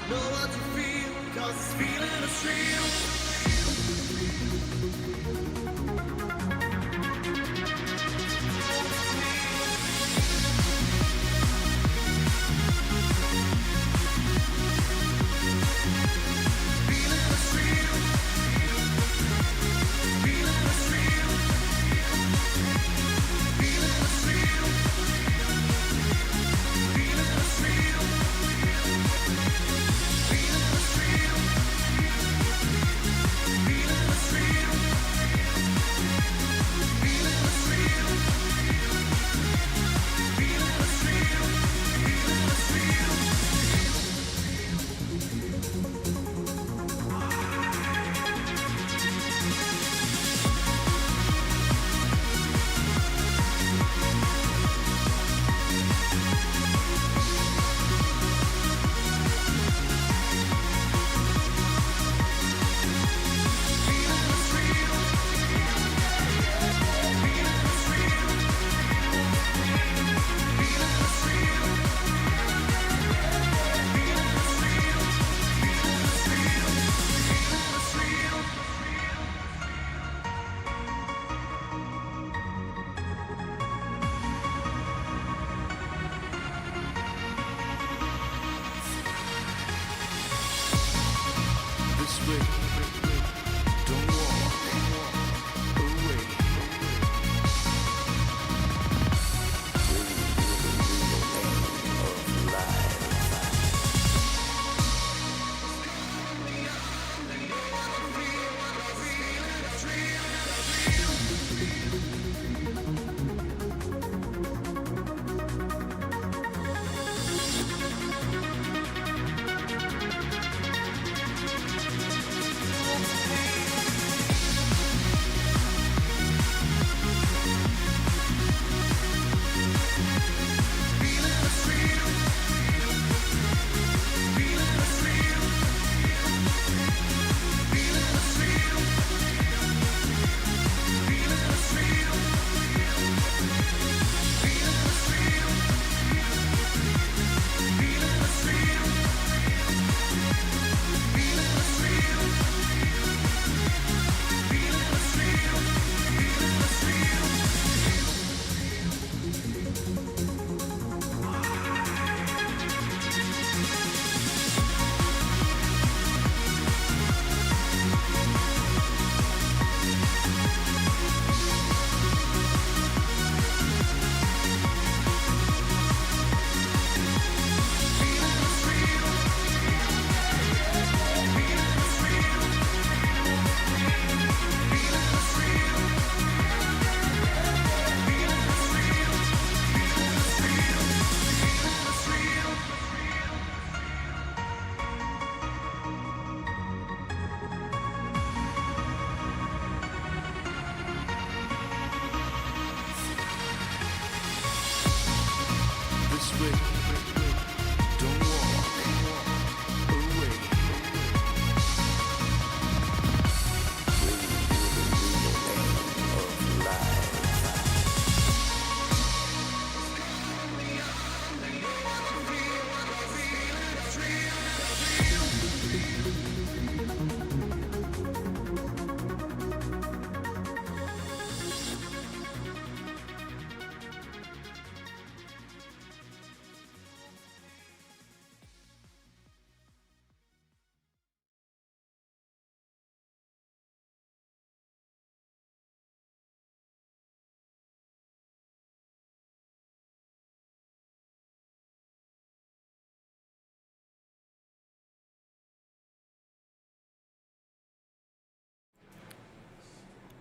Know what you feel, 'cause this feeling is real.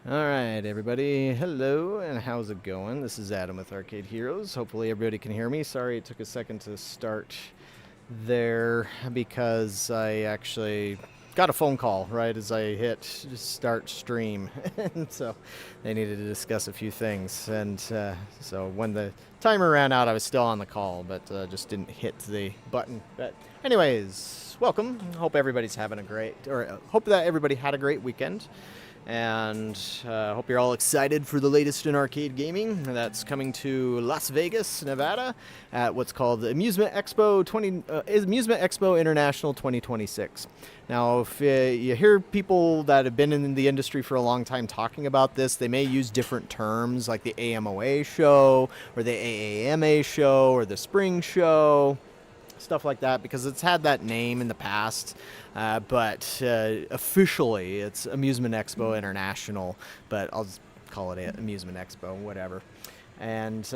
Alright, everybody. Hello, and how's it going? This is Adam with Arcade Heroes. Hopefully everybody can hear me. Sorry it took a second to start there because I actually got a phone call right as I hit start stream. And so they needed to discuss a few things. And so when the timer ran out, I was still on the call, but just didn't hit the button. But anyways, welcome. Hope everybody's having a great, or hope that everybody had a great weekend. and hope you're all excited for the latest in arcade gaming. That's coming to Las Vegas, Nevada, at what's called the Amusement Expo International 2026. Now, if you hear people that have been in the industry for a long time talking about this, they may use different terms like the AMOA show or the AAMA show or the Spring show, stuff like that, because it's had that name in the past, but officially it's Amusement Expo International, but I'll just call it Amusement Expo, whatever. And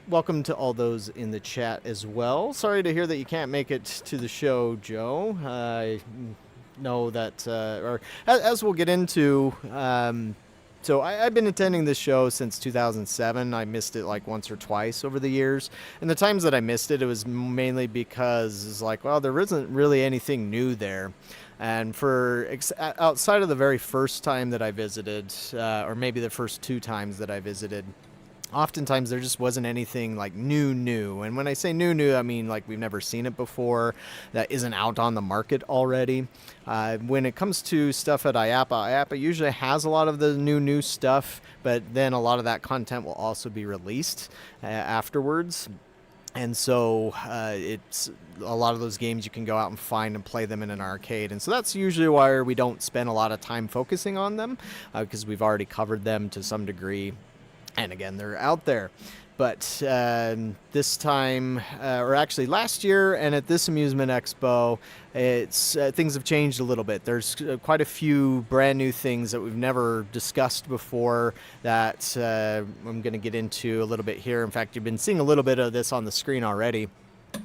welcome to all those in the chat as well. Sorry to hear that you can't make it to the show, Joe. I know that, or as we'll get into, so I've been attending this show since 2007. I missed it like once or twice over the years. And the times that I missed it, it was mainly because it's like, well, there isn't really anything new there. And for outside of the very first time that I visited, or maybe the first 2 times that I visited, oftentimes there just wasn't anything like new. And when I say new, I mean like we've never seen it before, that isn't out on the market already. When it comes to stuff at IAAPA usually has a lot of the new stuff, but then a lot of that content will also be released afterwards. And so it's a lot of those games you can go out and find and play them in an arcade. And so that's usually why we don't spend a lot of time focusing on them, because we've already covered them to some degree. And again, they're out there. But this time, or actually last year, and at this Amusement Expo, it's things have changed a little bit. There's quite a few brand new things that we've never discussed before that I'm going to get into a little bit here. In fact, you've been seeing a little bit of this on the screen already.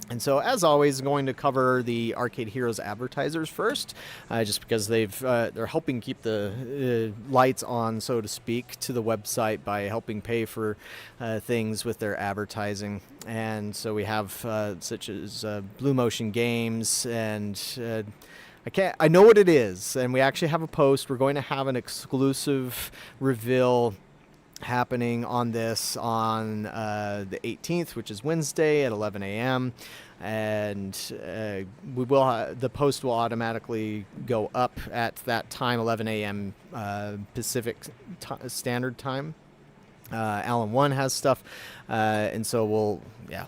And so, as always, I'm going to cover the Arcade Heroes advertisers first, just because they're helping keep the lights on, so to speak, to the website by helping pay for things with their advertising. And so we have such as Blue Motion Games, and I know what it is, and we actually have a post. We're going to have an exclusive reveal happening on this on the 18th, which is Wednesday at 11 a.m. and we will the post will automatically go up at that time, 11 a.m. Pacific Standard Time. Alan 1 has stuff, and so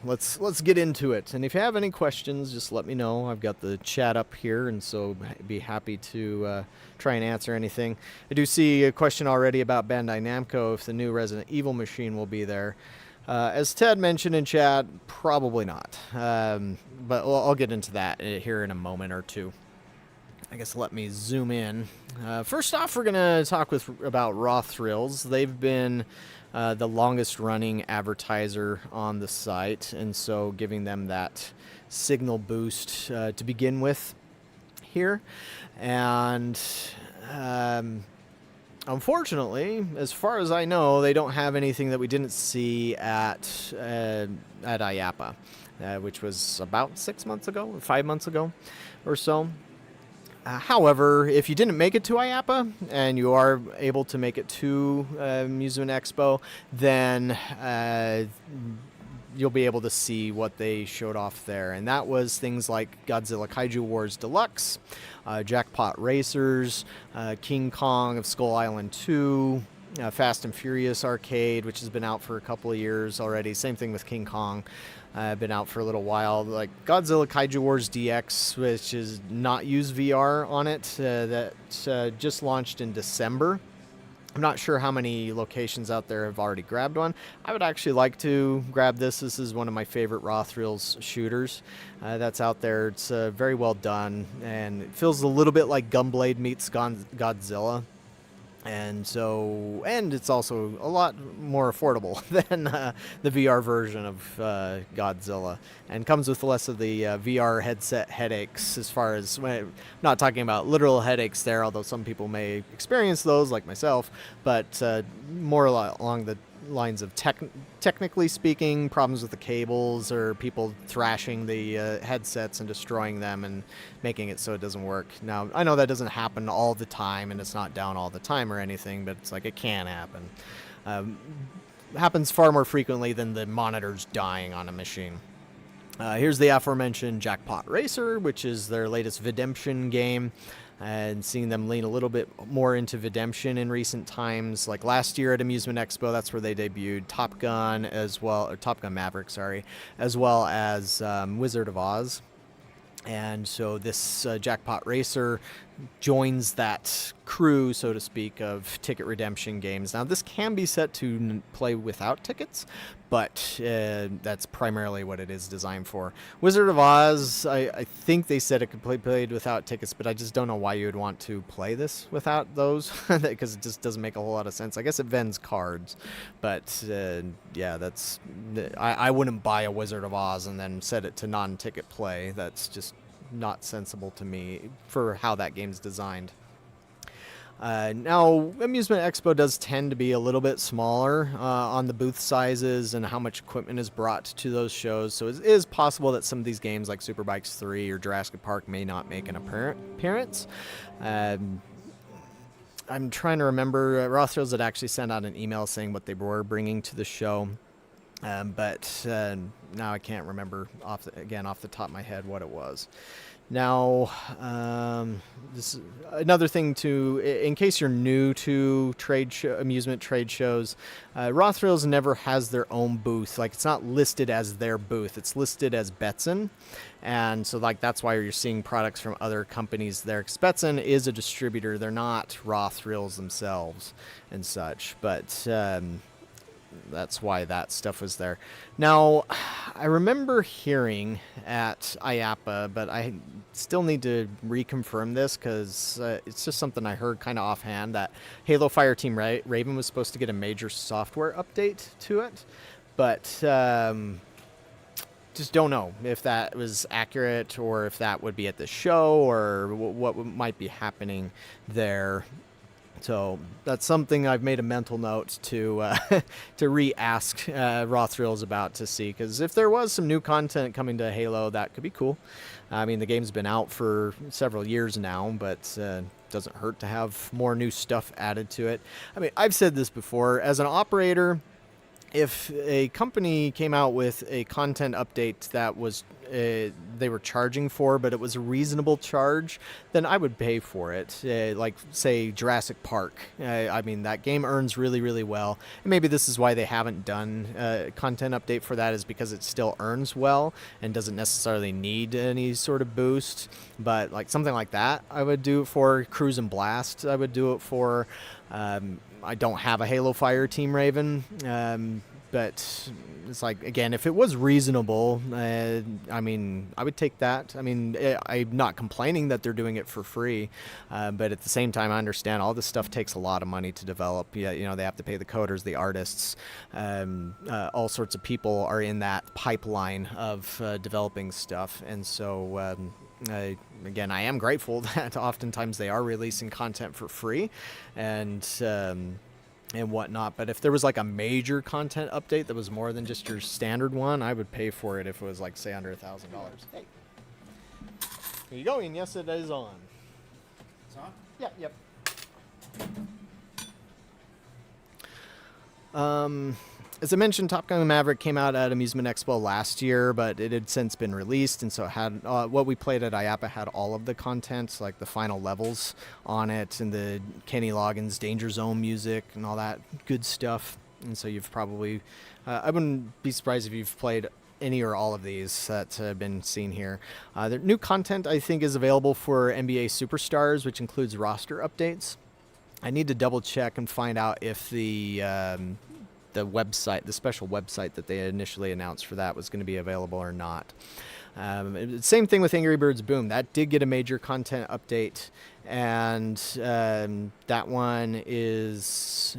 let's get into it. And if you have any questions, just let me know. I've got the chat up here, and so I'd be happy to try and answer anything. I do see a question already about Bandai Namco, if the new Resident Evil machine will be there. As Ted mentioned in chat, probably not, but I'll get into that here in a moment or two. I guess let me zoom in. First off, we're going to talk about Raw Thrills. They've been the longest running advertiser on the site, and so giving them that signal boost to begin with here. And unfortunately, as far as I know, they don't have anything that we didn't see at IAAPA, which was about 6 months ago, or 5 months ago or so. However, if you didn't make it to IAAPA and you are able to make it to Amusement Expo, then you'll be able to see what they showed off there. And that was things like Godzilla Kaiju Wars Deluxe, Jackpot Racers, King Kong of Skull Island 2, Fast and Furious Arcade, which has been out for a couple of years already. Same thing with King Kong. Been out for a little while. Like Godzilla Kaiju Wars DX, which is not use VR on it, that just launched in December. I'm not sure how many locations out there have already grabbed one. I would actually like to grab this. This is one of my favorite Raw Thrills shooters that's out there. It's very well done, and it feels a little bit like Gunblade meets Godzilla. And so, and it's also a lot more affordable than the VR version of Godzilla, and comes with less of the VR headset headaches. As far as, I'm not talking about literal headaches there, although some people may experience those, like myself, but more along the lines of technically speaking, problems with the cables, or people thrashing the headsets and destroying them and making it so it doesn't work. Now, I know that doesn't happen all the time, and it's not down all the time or anything, but it's like it can happen. Happens far more frequently than the monitors dying on a machine. Here's the aforementioned Jackpot Racer, which is their latest Redemption game. and seeing them lean a little bit more into redemption in recent times. Like last year at Amusement Expo, that's where they debuted Top Gun Top Gun Maverick, sorry, as well as Wizard of Oz. And so this Jackpot Racer joins that crew, so to speak, of ticket redemption games. Now, this can be set to play without tickets, but that's primarily what it is designed for. Wizard of Oz, I think they said it could be played without tickets, but I just don't know why you would want to play this without those, because it just doesn't make a whole lot of sense. I guess it vends cards, but yeah, I wouldn't buy a Wizard of Oz and then set it to non-ticket play. That's just not sensible to me for how that game's designed. Now, Amusement Expo does tend to be a little bit smaller on the booth sizes and how much equipment is brought to those shows, so it is possible that some of these games like Superbikes 3 or Jurassic Park may not make an appearance. I'm trying to remember, Rothrills had actually sent out an email saying what they were bringing to the show, but now I can't remember off the top of my head what it was. Now, this is another thing in case you're new to amusement trade shows, Rothrills never has their own booth. Like, it's not listed as their booth. It's listed as Betson. And so, like, that's why you're seeing products from other companies there. 'Cause Betson is a distributor. They're not Rothrills themselves and such. But that's why that stuff was there. Now, I remember hearing at IAPA, but I still need to reconfirm this because it's just something I heard kind of offhand, that Halo Fireteam Raven was supposed to get a major software update to it, but just don't know if that was accurate or if that would be at the show or what might be happening there. So that's something I've made a mental note to re-ask Rothrills about to see, because if there was some new content coming to Halo, that could be cool. I mean, the game's been out for several years now, but doesn't hurt to have more new stuff added to it. I mean, I've said this before, as an operator, if a company came out with a content update that was they were charging for, but it was a reasonable charge, then I would pay for it. Like, say, Jurassic Park. I mean, that game earns really, really well. And maybe this is why they haven't done a content update for that, is because it still earns well and doesn't necessarily need any sort of boost. But like something like that, I would do it for. Cruise and Blast, I would do it for. I don't have a Halo Fireteam Raven, but it's like, again, if it was reasonable, I mean, I would take that. I mean, I'm not complaining that they're doing it for free, but at the same time, I understand all this stuff takes a lot of money to develop. Yeah, you know, they have to pay the coders, the artists, all sorts of people are in that pipeline of developing stuff, and so. Again, I am grateful that oftentimes they are releasing content for free and whatnot. But if there was like a major content update that was more than just your standard one, I would pay for it if it was like, say, under $1,000. Hey, are you going? Yes, it is on. It's on? Yeah, yep. As I mentioned, Top Gun Maverick came out at Amusement Expo last year, but it had since been released, and so it had what we played at IAPA had all of the content, like the final levels on it, and the Kenny Loggins Danger Zone music and all that good stuff. And so you've probably, I wouldn't be surprised if you've played any or all of these that have been seen here. The new content, I think, is available for NBA Superstars, which includes roster updates. I need to double check and find out if the website, the special website that they initially announced for that, was going to be available or not. Same thing with Angry Birds Boom. That did get a major content update, and that one is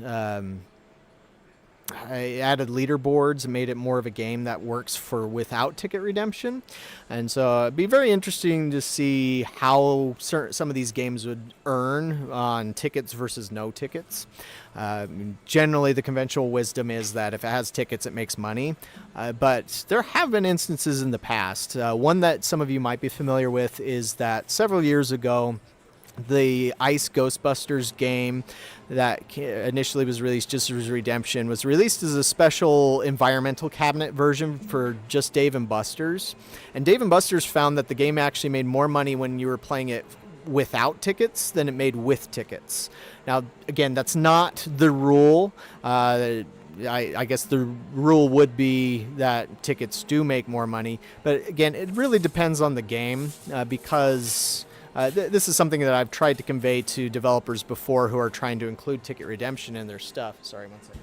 I added leaderboards and made it more of a game that works for without ticket redemption. And so it'd be very interesting to see how some of these games would earn on tickets versus no tickets. Generally, the conventional wisdom is that if it has tickets, it makes money. But there have been instances in the past. One that some of you might be familiar with is that several years ago, the Ice Ghostbusters game that initially was released just as Redemption was released as a special environmental cabinet version for just Dave & Buster's. And Dave & Buster's found that the game actually made more money when you were playing it without tickets than it made with tickets. Now, again, that's not the rule. I guess the rule would be that tickets do make more money. But again, it really depends on the game because this is something that I've tried to convey to developers before who are trying to include ticket redemption in their stuff. Sorry, one second.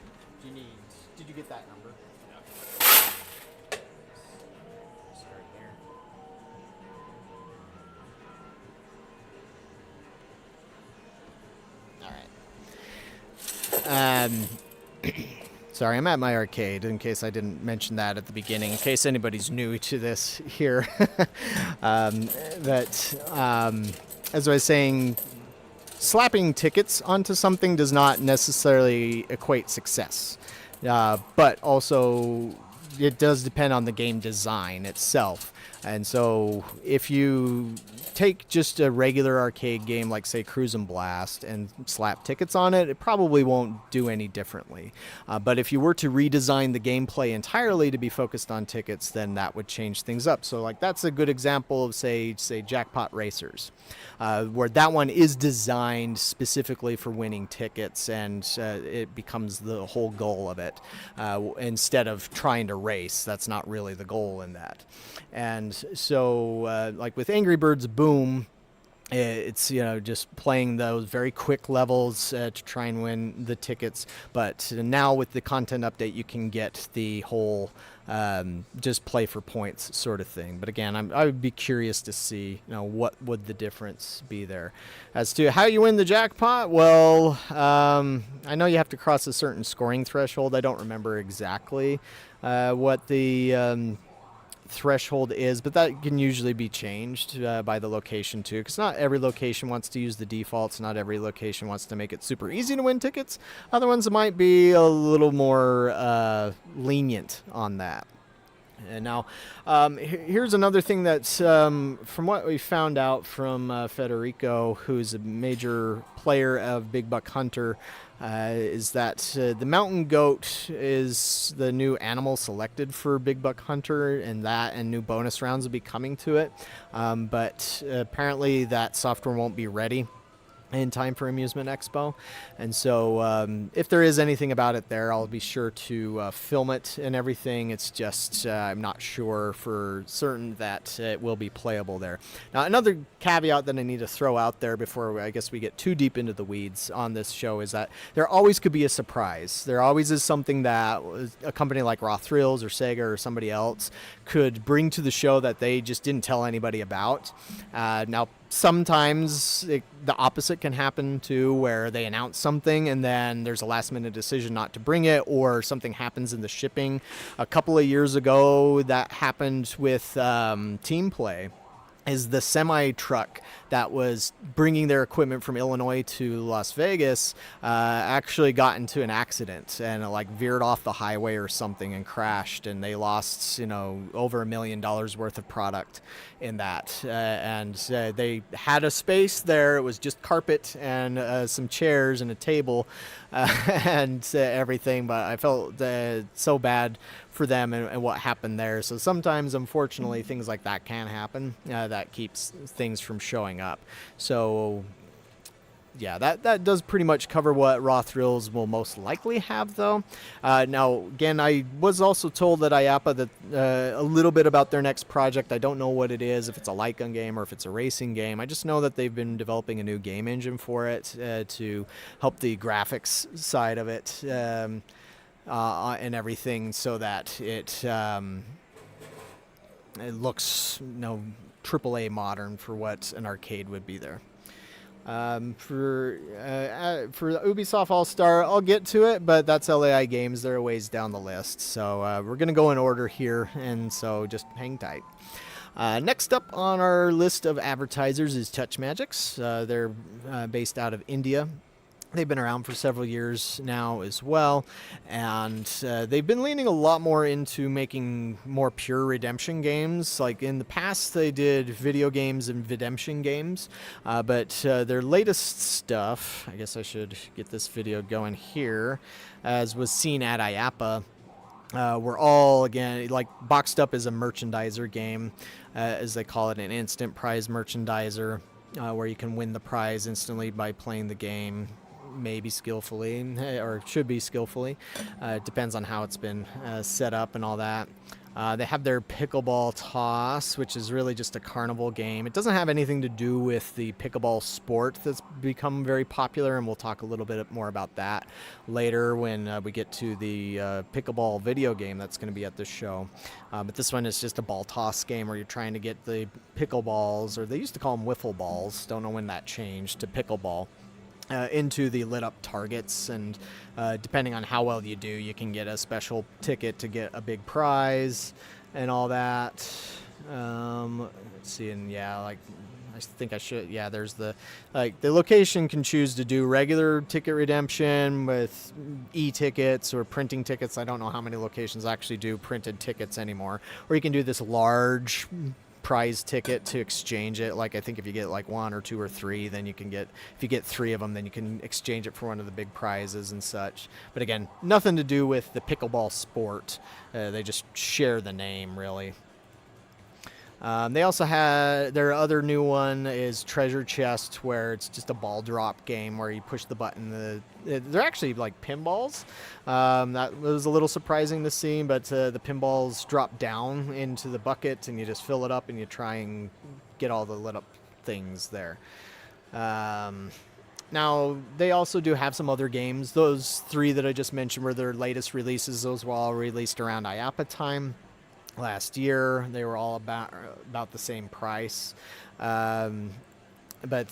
Did you get that number? Start here. All right. Sorry, I'm at my arcade, in case I didn't mention that at the beginning, in case anybody's new to this here. As I was saying, slapping tickets onto something does not necessarily equate success. But also, it does depend on the game design itself. And so if you take just a regular arcade game like, say, Cruise and Blast and slap tickets on it, it probably won't do any differently. But if you were to redesign the gameplay entirely to be focused on tickets, then that would change things up. So like that's a good example of, say Jackpot Racers, where that one is designed specifically for winning tickets, and it becomes the whole goal of it. Instead of trying to race, that's not really the goal in that. And so, like with Angry Birds Boom, it's just playing those very quick levels to try and win the tickets. But now with the content update, you can get the whole just play for points sort of thing. But again, I would be curious to see what would the difference be there. As to how you win the jackpot, well, I know you have to cross a certain scoring threshold. I don't remember exactly what the threshold is, but that can usually be changed by the location too, because not every location wants to use the defaults. Not every location wants to make it super easy to win tickets. Other ones might be a little more lenient on that. And now, here's another thing that's from what we found out from Federico, who's a major player of Big Buck Hunter, is that the mountain goat is the new animal selected for Big Buck Hunter, and that and new bonus rounds will be coming to it. But apparently that software won't be ready in time for Amusement Expo. And so if there is anything about it there, I'll be sure to film it and everything. It's just I'm not sure for certain that it will be playable there. Now, another caveat that I need to throw out there before I guess we get too deep into the weeds on this show is that there always could be a surprise. There always is something that a company like Raw Thrills or Sega or somebody else could bring to the show that they just didn't tell anybody about. Now, sometimes the opposite can happen too, where they announce something and then there's a last minute decision not to bring it, or something happens in the shipping. A couple of years ago that happened with Team Play. Is the semi truck that was bringing their equipment from Illinois to Las Vegas actually got into an accident and it like veered off the highway or something and crashed, and they lost over $1 million worth of product in that. And they had a space there. It was just carpet and some chairs and a table and everything, but I felt so bad for them and what happened there. So sometimes, unfortunately, things like that can happen. That keeps things from showing up. So yeah, that does pretty much cover what Raw Thrills will most likely have, though. Now, again, I was also told at IAPA that a little bit about their next project. I don't know what it is, if it's a light gun game or if it's a racing game. I just know that they've been developing a new game engine for it to help the graphics side of it. And everything, so that it looks AAA modern for what an arcade would be there. For the Ubisoft All-Star, I'll get to it, but that's LAI Games. They're a ways down the list, so we're going to go in order here, and so just hang tight. Next up on our list of advertisers is Touchmagics. They're based out of India. They've been around for several years now as well, and they've been leaning a lot more into making more pure redemption games. Like in the past, they did video games and redemption games, but their latest stuff, I guess I should get this video going here, as was seen at IAPA, we're all, again, like Boxed Up is a merchandiser game, as they call it, an instant prize merchandiser. where you can win the prize instantly by playing the game, maybe skillfully, or should be skillfully. It depends on how it's been set up and all that. They have their pickleball toss, which is really just a carnival game. It doesn't have anything to do with the pickleball sport that's become very popular, and we'll talk a little bit more about that later when we get to the pickleball video game that's going to be at this show. But this one is just a ball toss game where you're trying to get the pickleballs, or they used to call them wiffle balls, don't know when that changed to pickleball, into the lit up targets, and depending on how well you do, you can get a special ticket to get a big prize and all that. Let's see, and yeah, like I think I should, yeah, there's the location can choose to do regular ticket redemption with e-tickets or printing tickets. I don't know how many locations actually do printed tickets anymore, or you can do this large prize ticket to exchange it. Like I think if you get like 1 or 2 or 3, then you can get, if you get 3 of them, then you can exchange it for one of the big prizes and such. But again, nothing to do with the pickleball sport. They just share the name, really. They also had their other new one is Treasure Chest, where it's just a ball drop game where you push the button. They're actually like pinballs. That was a little surprising to see, but the pinballs drop down into the bucket and you just fill it up and you try and get all the lit up things there. Now, they also do have some other games. Those 3 that I just mentioned were their latest releases. Those were all released around IAPA time last year. They were all about the same price. But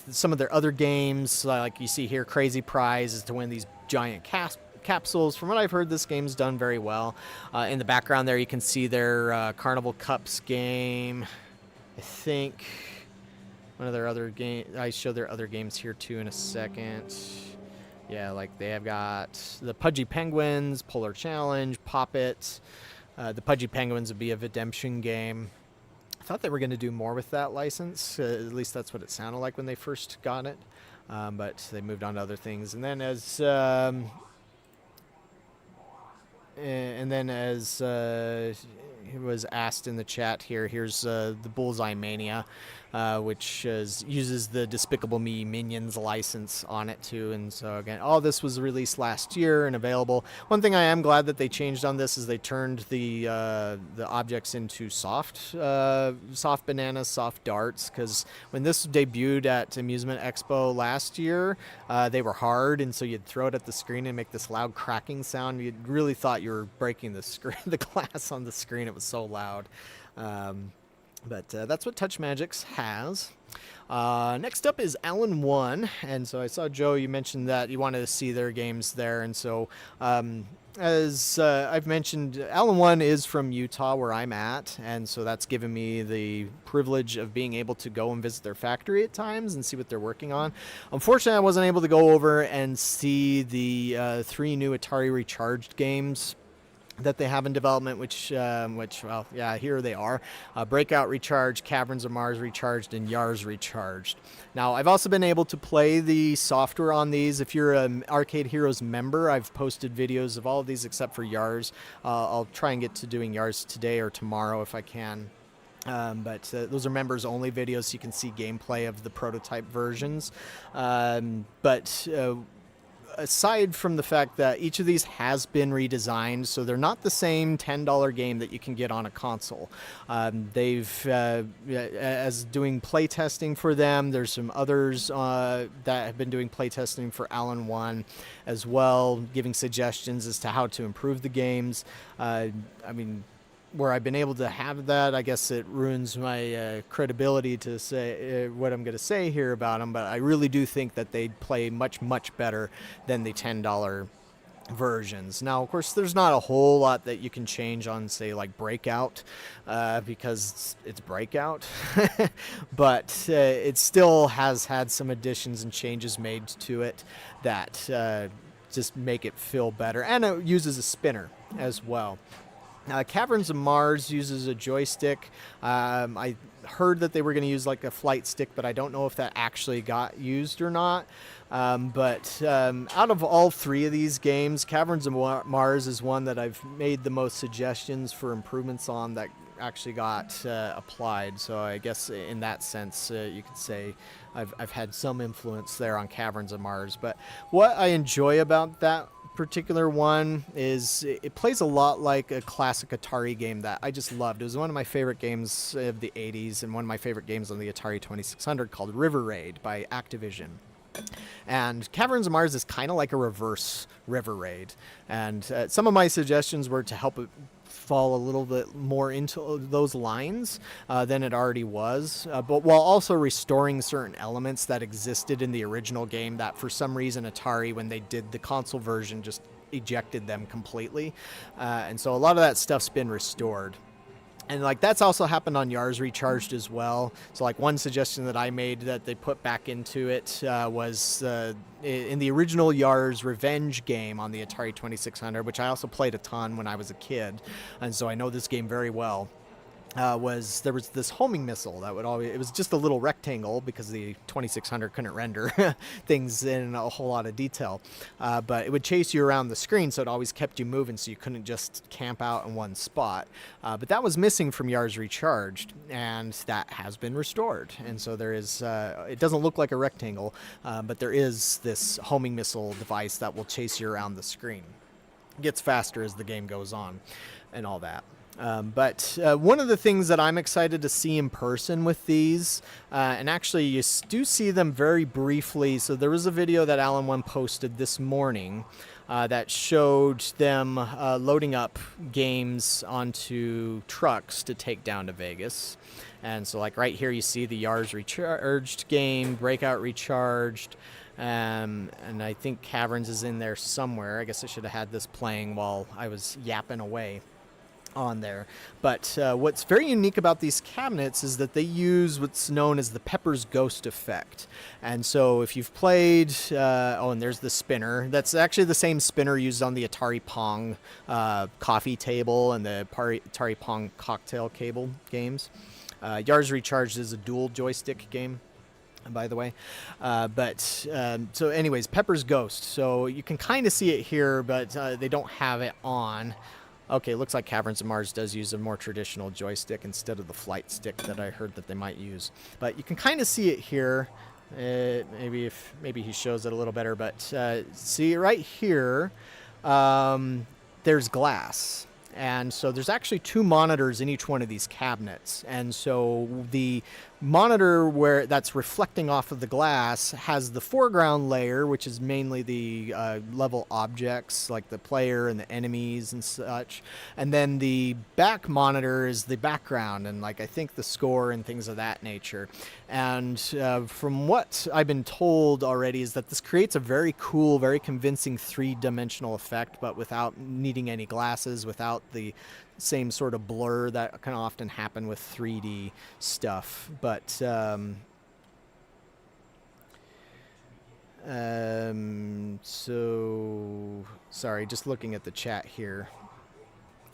some of their other games, like you see here, Crazy Prize is to win these giant capsules. From what I've heard, this game's done very well. In the background there, you can see their Carnival Cups game. I think one of their other games, I show their other games here too in a second. Yeah, like they have got the Pudgy Penguins, Polar Challenge, Pop It. The Pudgy Penguins would be a redemption game. I thought they were going to do more with that license. At least that's what it sounded like when they first got it. But they moved on to other things. And then as it was asked in the chat here, here's the Bullseye Mania, which uses the Despicable Me Minions license on it too. And so again, all this was released last year and available. One thing I am glad that they changed on this is they turned the objects into soft bananas, soft darts, because when this debuted at Amusement Expo last year, they were hard, and so you'd throw it at the screen and make this loud cracking sound. You really thought you were breaking the glass on the screen. It was so loud. But that's what Touchmagics has. Next up is Alan 1. And so I saw, Joe, you mentioned that you wanted to see their games there. And so as I've mentioned, Alan 1 is from Utah, where I'm at. And so that's given me the privilege of being able to go and visit their factory at times and see what they're working on. Unfortunately, I wasn't able to go over and see the 3 new Atari Recharged games that they have in development, which well, yeah, here they are. Breakout Recharged, Caverns of Mars Recharged, and Yars Recharged. Now, I've also been able to play the software on these. If you're an Arcade Heroes member, I've posted videos of all of these except for Yars. I'll try and get to doing Yars today or tomorrow if I can. But those are members only videos, so you can see gameplay of the prototype versions. Aside from the fact that each of these has been redesigned, so they're not the same $10 game that you can get on a console. They've, as doing playtesting for them, there's some others that have been doing playtesting for Alan 1 as well, giving suggestions as to how to improve the games. I mean, where I've been able to have that, I guess it ruins my credibility to say what I'm going to say here about them, but I really do think that they play much, much better than the $10 versions. Now, of course, there's not a whole lot that you can change on, say, like Breakout, because it's Breakout, but it still has had some additions and changes made to it that just make it feel better, and it uses a spinner as well. Caverns of Mars uses a joystick. I heard that they were going to use like a flight stick, but I don't know if that actually got used or not. But out of all 3 of these games, Caverns of Mars is one that I've made the most suggestions for improvements on, that actually got applied. So I guess in that sense, you could say I've had some influence there on Caverns of Mars. But what I enjoy about that particular one is it plays a lot like a classic Atari game that I just loved. It was one of my favorite games of the 80s and one of my favorite games on the Atari 2600 called River Raid by Activision. And Caverns of Mars is kind of like a reverse River Raid. And some of my suggestions were to help it fall a little bit more into those lines than it already was, but while also restoring certain elements that existed in the original game that for some reason Atari, when they did the console version, just ejected them completely. And so a lot of that stuff's been restored. And like that's also happened on Yars Recharged as well. So like one suggestion that I made that they put back into it was in the original Yars Revenge game on the Atari 2600, which I also played a ton when I was a kid, and so I know this game very well. There was this homing missile that would always, it was just a little rectangle because the 2600 couldn't render things in a whole lot of detail, but it would chase you around the screen, so it always kept you moving, so you couldn't just camp out in one spot. But that was missing from Yars Recharged, and that has been restored. And so there is, it doesn't look like a rectangle, but there is this homing missile device that will chase you around the screen. It gets faster as the game goes on and all that. But one of the things that I'm excited to see in person with these, and actually you do see them very briefly. So there was a video that Alan One posted this morning that showed them loading up games onto trucks to take down to Vegas. And so like right here you see the Yars Recharged game, Breakout Recharged, and I think Caverns is in there somewhere. I guess I should have had this playing while I was yapping away on there. But what's very unique about these cabinets is that they use what's known as the Pepper's Ghost effect. And so if you've played, oh, and there's the spinner. That's actually the same spinner used on the Atari Pong coffee table and the Atari Pong cocktail cable games. Yars Recharged is a dual joystick game, by the way. So anyways, Pepper's Ghost. So you can kind of see it here, but they don't have it on. Okay, looks like Caverns of Mars does use a more traditional joystick instead of the flight stick that I heard that they might use. But you can kind of see it here. Maybe he shows it a little better, but see right here, there's glass. And so there's actually two monitors in each one of these cabinets. And so the monitor where that's reflecting off of the glass has the foreground layer, which is mainly the level objects like the player and the enemies and such. And then the back monitor is the background and like I think the score and things of that nature. And from what I've been told already is that this creates a very cool, very convincing three-dimensional effect, but without needing any glasses, without the same sort of blur that can often happen with 3D stuff. But so sorry, just looking at the chat here.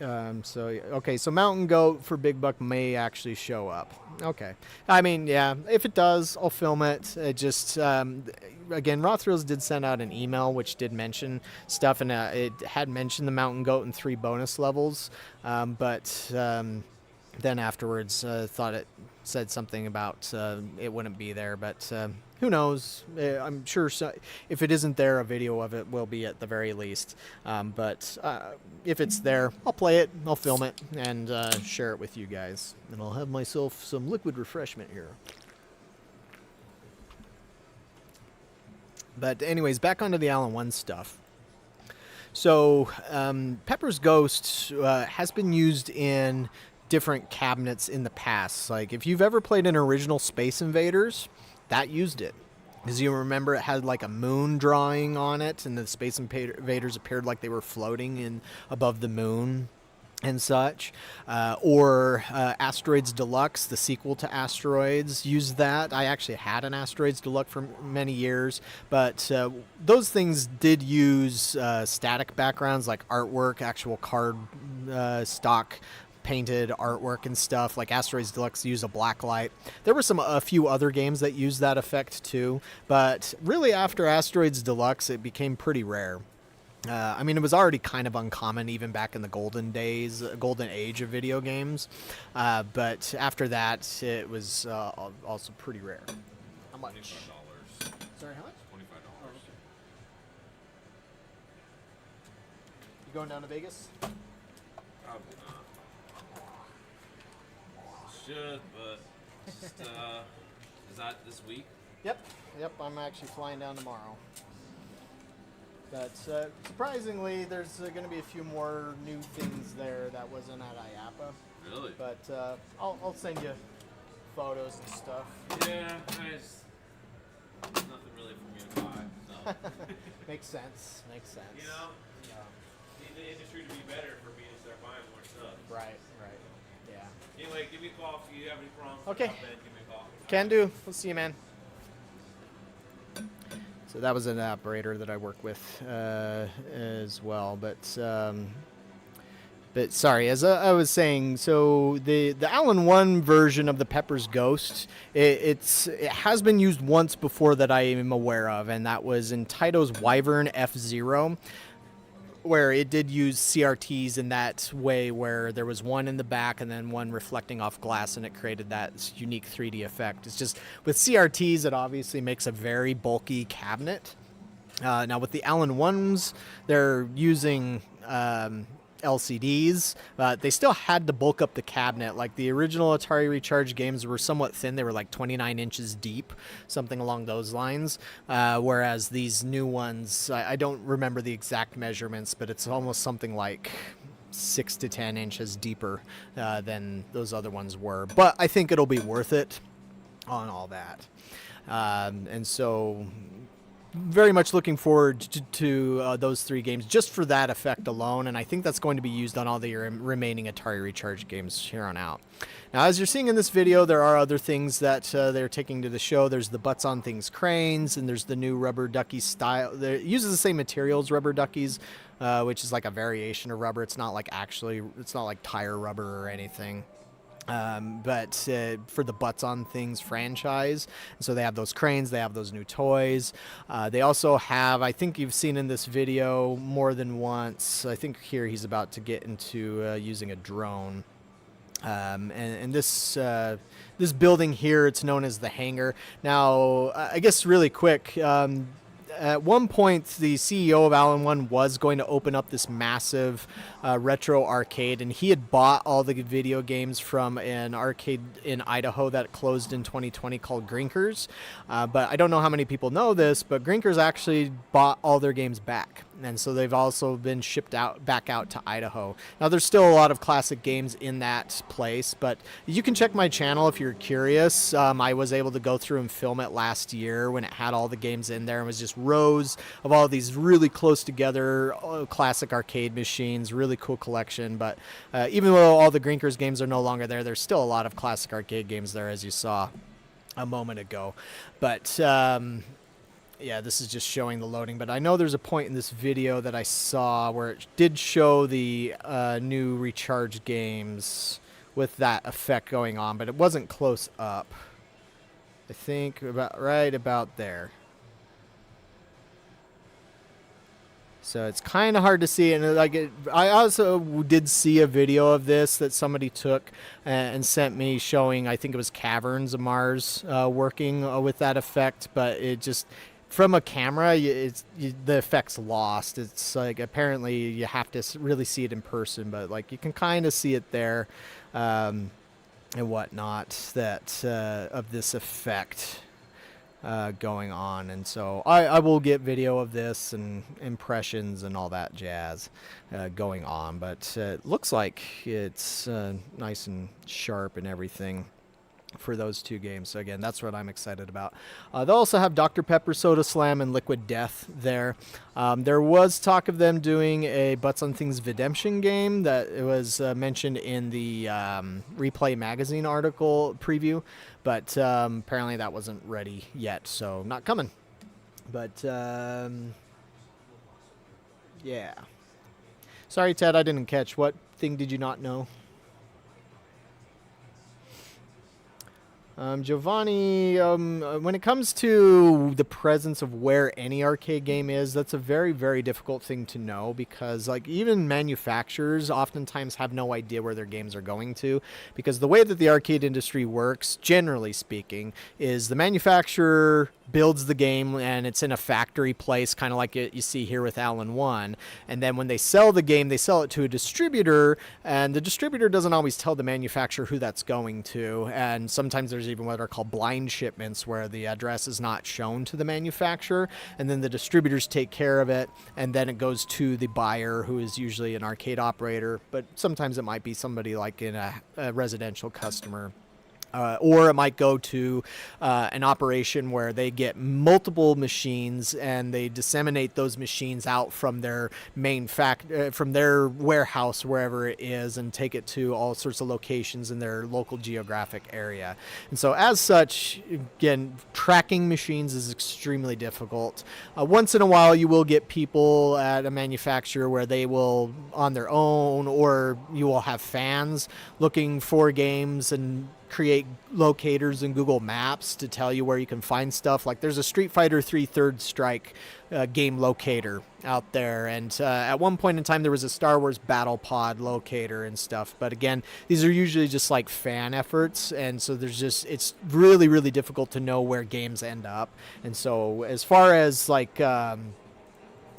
Okay, so Mountain Goat for Big Buck may actually show up. Okay. I mean, yeah, if it does, I'll film it. It just, again, Raw Thrills did send out an email which did mention stuff, and it had mentioned the Mountain Goat in 3 bonus levels, but then afterwards thought it said something about it wouldn't be there, but who knows? I'm sure if it isn't there, a video of it will be at the very least. But if it's there, I'll play it, I'll film it, and share it with you guys. And I'll have myself some liquid refreshment here. But anyways, back onto the Alan One stuff. So Pepper's Ghost has been used in different cabinets in the past. Like if you've ever played an original Space Invaders, that used it. Because you remember it had like a moon drawing on it, and the Space Invaders appeared like they were floating in above the moon and such. Or Asteroids Deluxe, the sequel to Asteroids, used that. I actually had an Asteroids Deluxe for many years, but those things did use static backgrounds like artwork, actual card stock painted artwork and stuff. Like Asteroids Deluxe used a black light. There were a few other games that used that effect too, but really after Asteroids Deluxe it became pretty rare. I mean, it was already kind of uncommon even back in the golden days, golden age of video games. But after that, it was also pretty rare. How much? $25. Sorry, how much? $25. You going down to Vegas? Probably not. Should, but just, is that this week? Yep. I'm actually flying down tomorrow. But surprisingly, there's going to be a few more new things there that wasn't at IAPA. Really? But I'll send you photos and stuff. Yeah, there's nothing really for me to buy. So. Makes sense. You know? Yeah. Need the industry to be better for me to start buying more stuff. Right. Yeah. Anyway, give me a call if you have any problems. Okay. Give me a call. Can do. We'll see you, man. So that was an operator that I work with as well, but sorry, as I was saying, so the Allen 1 version of the Pepper's Ghost, it has been used once before that I am aware of, and that was in Taito's Wyvern F-Zero, where it did use CRTs in that way, where there was one in the back and then one reflecting off glass, and it created that unique 3D effect. It's just with CRTs, it obviously makes a very bulky cabinet. Now with the Allen 1s, they're using LCDs. They still had to bulk up the cabinet. Like the original Atari Recharge games were somewhat thin. They were like 29 inches deep, something along those lines. Whereas these new ones, I don't remember the exact measurements, but it's almost something like 6 to 10 inches deeper than those other ones were. But I think it'll be worth it on all that. And so very much looking forward to those three games just for that effect alone, and I think that's going to be used on all the remaining Atari Recharge games here on out. Now, as you're seeing in this video, there are other things that they're taking to the show. There's the Butts on Things cranes, and there's the new rubber ducky style. It uses the same materials, rubber duckies, which is like a variation of rubber. It's not like tire rubber or anything. But for the Butts on Things franchise, so they have those cranes, they have those new toys. They also have, I think you've seen in this video more than once, I think here he's about to get into using a drone. And this building here, it's known as the hangar. Now, I guess really quick, at one point, the CEO of Allen 1 was going to open up this massive retro arcade, and he had bought all the video games from an arcade in Idaho that closed in 2020 called Grinkers. But I don't know how many people know this, but Grinkers actually bought all their games back. And so they've also been shipped back out to Idaho. Now, there's still a lot of classic games in that place, but you can check my channel if you're curious. I was able to go through and film it last year when it had all the games in there. It was just rows of all these really close together classic arcade machines, really cool collection. But even though all the Grinkers games are no longer there, there's still a lot of classic arcade games there, as you saw a moment ago. But yeah, this is just showing the loading, but I know there's a point in this video that I saw where it did show the new Recharge games with that effect going on, but it wasn't close up. I think right about there. So it's kind of hard to see, and I also did see a video of this that somebody took and sent me showing, I think it was Caverns of Mars working with that effect, but it just, from a camera, the effect's lost. It's like, apparently you have to really see it in person, but like you can kind of see it there and whatnot, that of this effect going on. And so I will get video of this and impressions and all that jazz going on, but it looks like it's nice and sharp and everything for those two games. So again, that's what I'm excited about. They'll also have Dr. Pepper, Soda Slam, and Liquid Death there. There was talk of them doing a Butts on Things Redemption game that it was mentioned in the Replay Magazine article preview, but apparently that wasn't ready yet, so not coming. But yeah. Sorry, Ted, I didn't catch. What thing did you not know? Giovanni, when it comes to the presence of where any arcade game is, that's a very, very difficult thing to know because, like, even manufacturers oftentimes have no idea where their games are going to, because the way that the arcade industry works, generally speaking, is the manufacturer builds the game and it's in a factory place, kind of like you see here with Alan 1. And then when they sell the game, they sell it to a distributor, and the distributor doesn't always tell the manufacturer who that's going to. And sometimes there's even what are called blind shipments, where the address is not shown to the manufacturer, and then the distributors take care of it, and then it goes to the buyer, who is usually an arcade operator, but sometimes it might be somebody like in a residential customer. Or it might go to an operation where they get multiple machines and they disseminate those machines out from their main from their warehouse, wherever it is, and take it to all sorts of locations in their local geographic area. And so as such, again, tracking machines is extremely difficult. Once in a while, you will get people at a manufacturer where they will, on their own, or you will have fans looking for games and create locators in Google Maps to tell you where you can find stuff. Like there's a Street Fighter 3 Third Strike game locator out there, and at one point in time there was a Star Wars Battle Pod locator and stuff. But again, these are usually just like fan efforts, and so it's really, really difficult to know where games end up. And so as far as like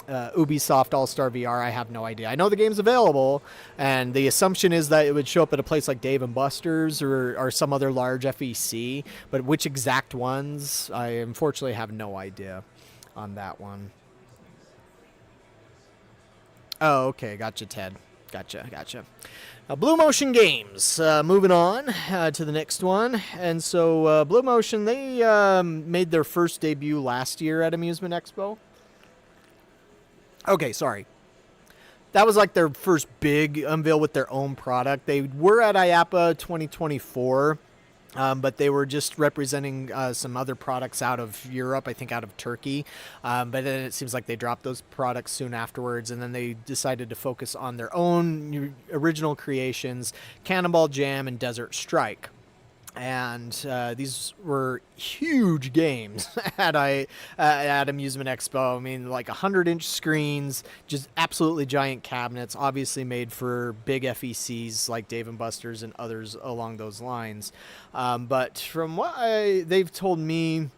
Ubisoft All-Star VR, I have no idea. I know the game's available, and the assumption is that it would show up at a place like Dave & Buster's or some other large FEC, but which exact ones, I unfortunately have no idea on that one. Oh, okay. Gotcha, Ted. Gotcha. Blue Motion Games. Moving on to the next one. And so Blue Motion, they made their first debut last year at Amusement Expo. Okay, sorry. That was like their first big unveil with their own product. They were at IAPA 2024, but they were just representing some other products out of Europe, I think out of Turkey. But then it seems like they dropped those products soon afterwards, and then they decided to focus on their own original creations, Cannonball Jam and Desert Strike. And these were huge games at Amusement Expo. I mean, like 100-inch screens, just absolutely giant cabinets, obviously made for big FECs like Dave & Buster's and others along those lines. But from what they've told me,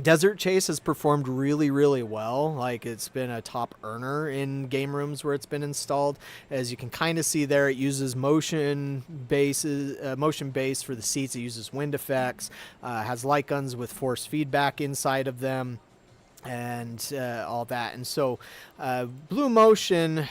Desert Chase has performed really, really well. Like, it's been a top earner in game rooms where it's been installed. As you can kind of see there, it uses motion base for the seats. It uses wind effects, has light guns with force feedback inside of them, and all that. And so Blue Motion,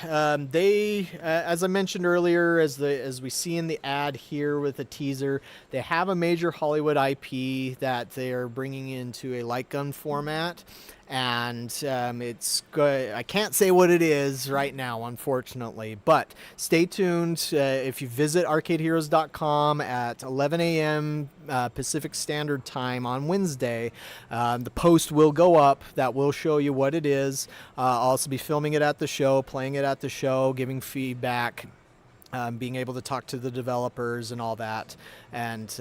they as I mentioned earlier, as we see in the ad here with a teaser, they have a major Hollywood IP that they are bringing into a light gun format. And it's good. I can't say what it is right now, unfortunately, but stay tuned. If you visit arcadeheroes.com at 11 a.m. Pacific Standard Time on Wednesday, the post will go up that will show you what it is. I'll also be filming it at the show, playing it at the show, giving feedback, being able to talk to the developers and all that, and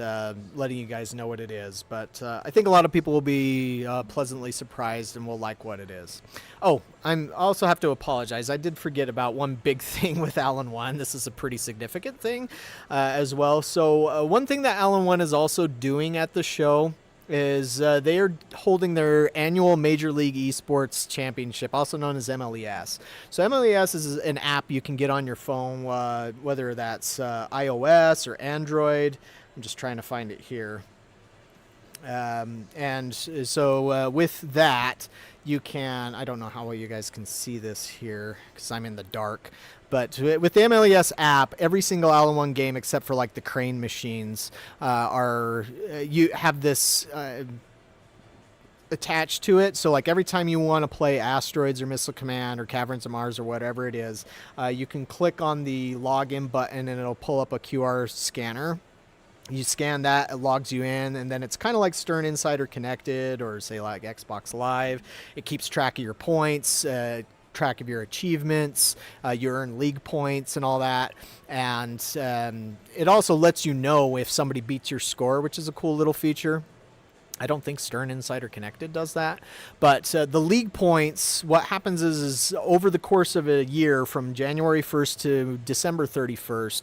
letting you guys know what it is. But I think a lot of people will be pleasantly surprised and will like what it is. Oh, I also have to apologize. I did forget about one big thing with Alan 1. This is a pretty significant thing as well. So one thing that Alan 1 is also doing at the show is they are holding their annual Major League Esports Championship, also known as MLES. So MLES is an app you can get on your phone, whether that's iOS or Android. I'm just trying to find it here. And so with that, you can, I don't know how well you guys can see this here because I'm in the dark, but with the MLES app, every single Alan 1 game except for like the crane machines you have this attached to it. So like every time you want to play Asteroids or Missile Command or Caverns of Mars or whatever it is, you can click on the login button and it'll pull up a QR scanner. You scan that, it logs you in, and then it's kind of like Stern Insider Connected or say like Xbox Live. It keeps track of your points, track of your achievements. You earn league points and all that. And it also lets you know if somebody beats your score, which is a cool little feature. I don't think Stern Insider Connected does that. But the league points, what happens is over the course of a year from January 1st to December 31st,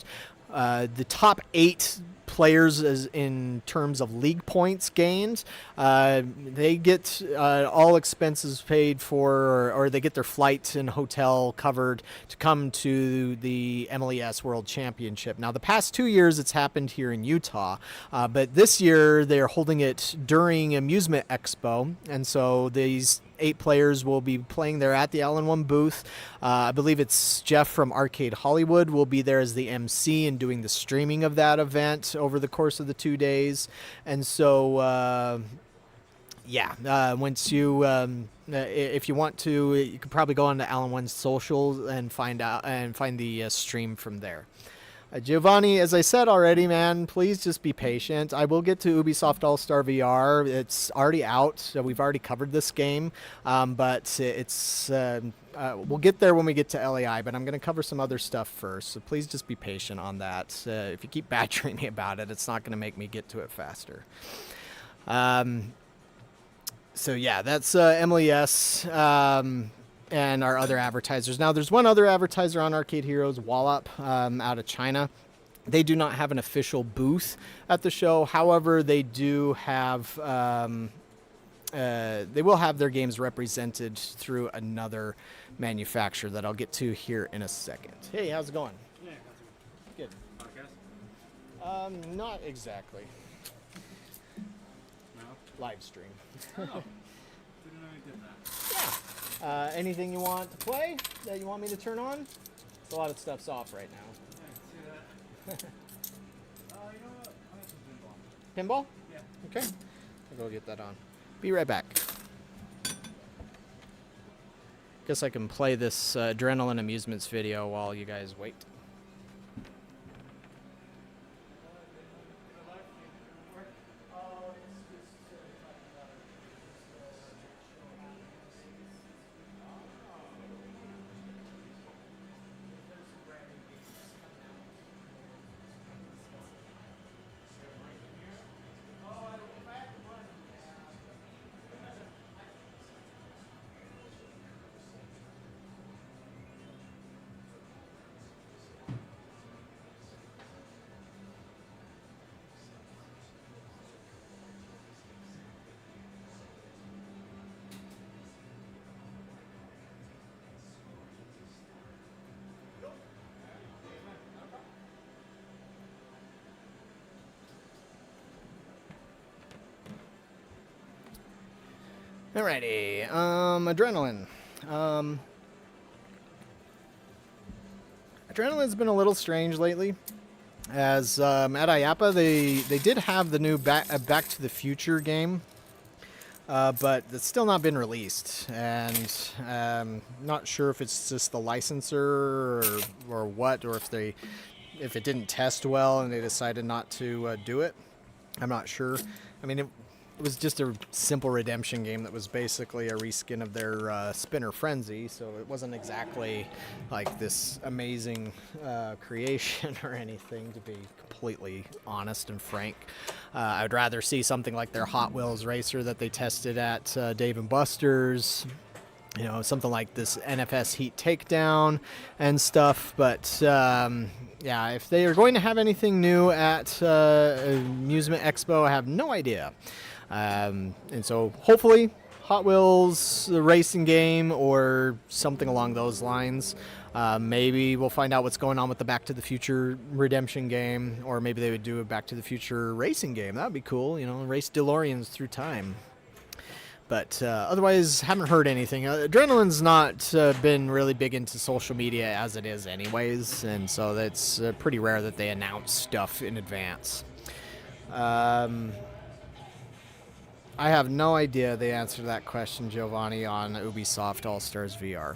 the top 8 players as in terms of league points gained, they get all expenses paid for, or they get their flight and hotel covered to come to the MLS World Championship. Now, the past 2 years it's happened here in Utah, but this year they're holding it during Amusement Expo, and so these 8 players will be playing there at the All-in-One booth. I believe it's Jeff from Arcade Hollywood will be there as the MC and doing the streaming of that event over the course of the 2 days. And so, once you, if you want to, you could probably go on to All-in-One's social and find the stream from there. Giovanni, as I said already, man, please just be patient. I will get to Ubisoft All-Star VR. It's already out, so we've already covered this game, but it's we'll get there when we get to LAI, but I'm going to cover some other stuff first, so please just be patient on that. If you keep badgering me about it, it's not going to make me get to it faster. So yeah, that's MLS. And our other advertisers. Now, there's one other advertiser on Arcade Heroes, Wallop, out of China. They do not have an official booth at the show. However, they do have, they will have their games represented through another manufacturer that I'll get to here in a second. Hey, how's it going? Yeah, Good. podcast? Not exactly. No? Live stream. Oh. Didn't know you did that. Yeah. Anything you want to play that you want me to turn on? A lot of stuff's off right now. Yeah, I can see that. You know what? I'll have some pinball. Pinball? Yeah. Okay. I'll go get that on. Be right back. Guess I can play this Adrenaline Amusements video while you guys wait. Alrighty, Adrenaline. Adrenaline's been a little strange lately. As at IAPA, they did have the new Back to the Future game, but it's still not been released, and not sure if it's just the licensor or what, or if it didn't test well and they decided not to do it. I'm not sure. I mean, it was just a simple redemption game that was basically a reskin of their Spinner Frenzy, so it wasn't exactly like this amazing creation or anything, to be completely honest and frank. I would rather see something like their Hot Wheels racer that they tested at Dave & Buster's, you know, something like this NFS Heat Takedown and stuff, but yeah, if they are going to have anything new at Amusement Expo, I have no idea. And so hopefully Hot Wheels, the racing game, or something along those lines. Maybe we'll find out what's going on with the Back to the Future redemption game, or maybe they would do a Back to the Future racing game. That would be cool, you know, race DeLoreans through time. But otherwise, haven't heard anything. Adrenaline's not been really big into social media as it is anyways, and so that's pretty rare that they announce stuff in advance. I have no idea the answer to that question, Giovanni, on Ubisoft All-Stars VR.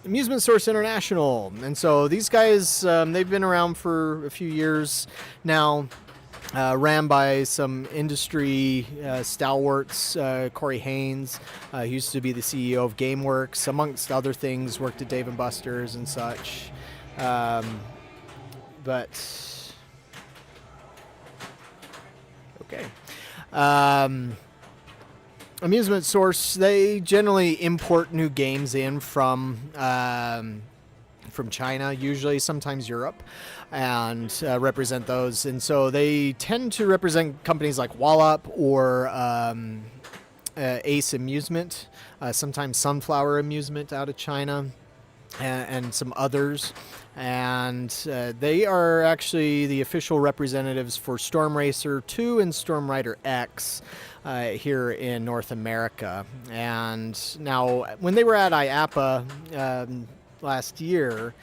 Amusement Source International. And so these guys, they've been around for a few years now. ran by some industry stalwarts. Corey Haynes, who used to be the CEO of GameWorks, amongst other things, worked at Dave & Buster's and such. But okay. Amusement Source, they generally import new games in from China, usually, sometimes Europe, and represent those. And so they tend to represent companies like Wallop or Ace Amusement, sometimes Sunflower Amusement out of China, and some others. And they are actually the official representatives for Storm Racer 2 and Storm Rider X here in North America. And now, when they were at IAPA last year,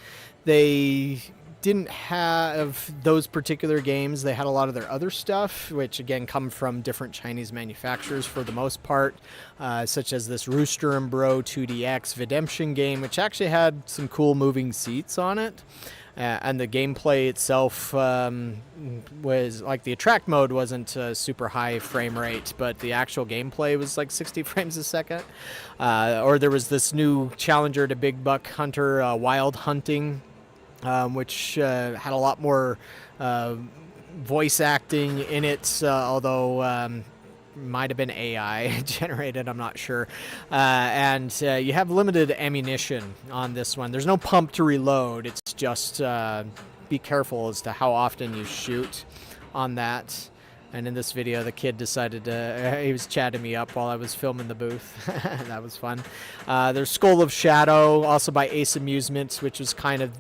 they didn't have those particular games. They had a lot of their other stuff, which again come from different Chinese manufacturers for the most part, such as this Rooster and Bro 2DX Redemption game, which actually had some cool moving seats on it. And the gameplay itself was like, the attract mode wasn't a super high frame rate, but the actual gameplay was like 60 frames a second. Or there was this new challenger to Big Buck Hunter, Wild Hunting, which had a lot more voice acting in it, although might have been AI generated, I'm not sure. And you have limited ammunition on this one. There's no pump to reload. It's just be careful as to how often you shoot on that. And in this video, the kid decided to, he was chatting me up while I was filming the booth. That was fun. There's Skull of Shadow, also by Ace Amusements, which was kind of,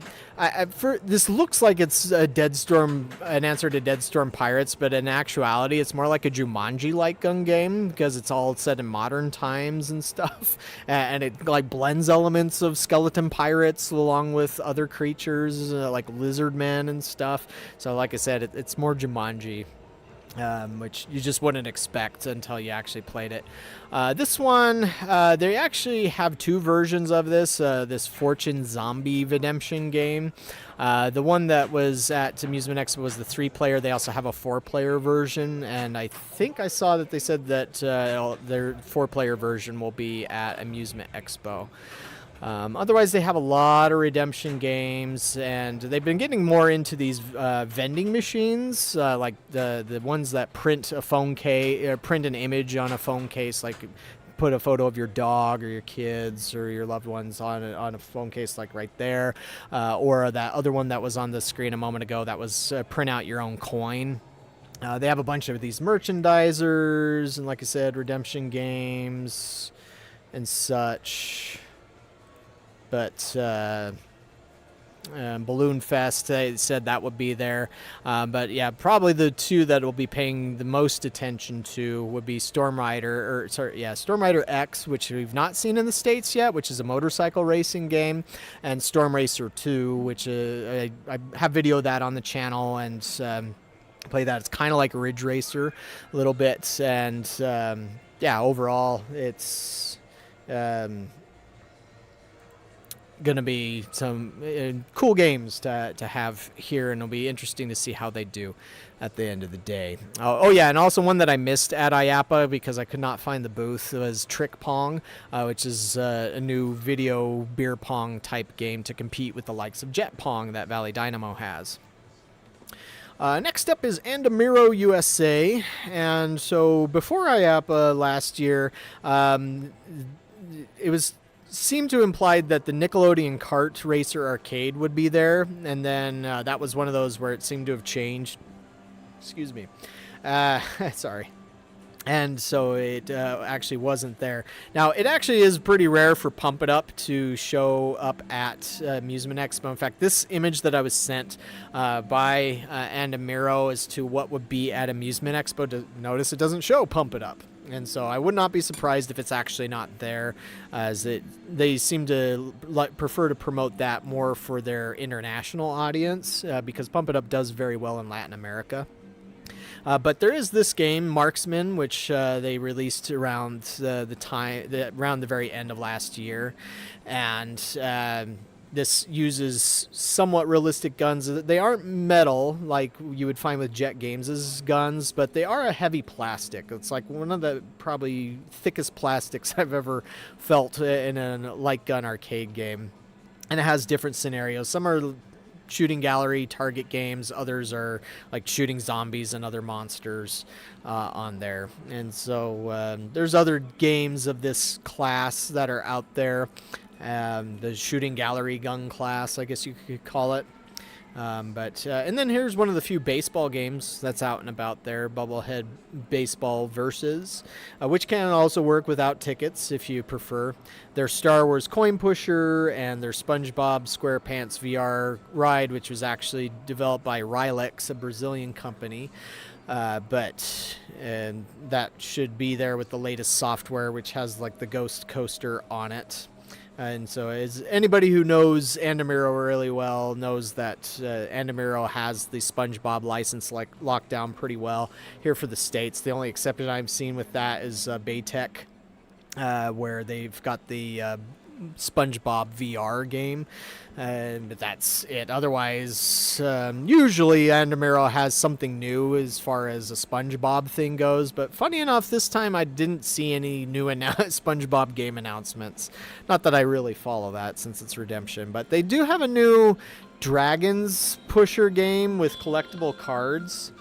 this looks like it's a an answer to Dead Storm Pirates, but in actuality, it's more like a Jumanji-like gun game, because it's all set in modern times and stuff. And it like blends elements of skeleton pirates along with other creatures, like lizard men and stuff. So like I said, it's more Jumanji. Which you just wouldn't expect until you actually played it. This one, they actually have two versions of this Fortune Zombie Redemption game. The one that was at Amusement Expo was the 3-player. They also have a 4-player version, and I think I saw that they said that their 4-player version will be at Amusement Expo. Otherwise, they have a lot of redemption games, and they've been getting more into these vending machines, like the ones that print a phone case, print an image on a phone case, like put a photo of your dog or your kids or your loved ones on a phone case, like right there, or that other one that was on the screen a moment ago that was print out your own coin. They have a bunch of these merchandisers, and like I said, redemption games and such. But Balloon Fest, they said that would be there. But yeah, probably the two that will be paying the most attention to would be Storm Rider X, which we've not seen in the States yet, which is a motorcycle racing game, and Storm Racer 2, which I have video of that on the channel and play that. It's kind of like Ridge Racer a little bit, and yeah, overall it's going to be some cool games to have here, and it'll be interesting to see how they do at the end of the day. Oh yeah, and also one that I missed at IAPA because I could not find the booth was Trick Pong, which is a new video beer pong type game to compete with the likes of Jet Pong that Valley Dynamo has. Next up is Andamiro USA, and so before IAPA last year, it seemed to imply that the Nickelodeon Kart Racer arcade would be there, and then that was one of those where it seemed to have changed. Excuse me. Sorry. And so it actually wasn't there. Now, it actually is pretty rare for Pump It Up to show up at Amusement Expo. In fact, this image that I was sent by Andamiro as to what would be at Amusement Expo, notice it doesn't show Pump It Up. And so I would not be surprised if it's actually not there, as they seem to prefer to promote that more for their international audience, because Pump It Up does very well in Latin America. But there is this game, Marksman, which they released around around the very end of last year, and this uses somewhat realistic guns. They aren't metal like you would find with Jet Games' guns, but they are a heavy plastic. It's like one of the probably thickest plastics I've ever felt in a light gun arcade game. And it has different scenarios. Some are shooting gallery target games, others are like shooting zombies and other monsters on there. And so there's other games of this class that are out there. The shooting gallery gun class, I guess you could call it. And then here's one of the few baseball games that's out and about there, Bubblehead Baseball Versus, which can also work without tickets if you prefer. Their Star Wars Coin Pusher and their SpongeBob SquarePants VR ride, which was actually developed by Rylex, a Brazilian company. And that should be there with the latest software, which has like the Ghost Coaster on it. And so as anybody who knows Andamiro really well knows that Andamiro has the SpongeBob license locked down pretty well here for the States. The only exception I've seen with that is Baytech, where they've got the SpongeBob VR game, but that's it. Otherwise, usually Andamiro has something new as far as a SpongeBob thing goes, but funny enough, this time I didn't see any new SpongeBob game announcemements. Not that I really follow that since it's Redemption, but they do have a new Dragons Pusher game with collectible cards.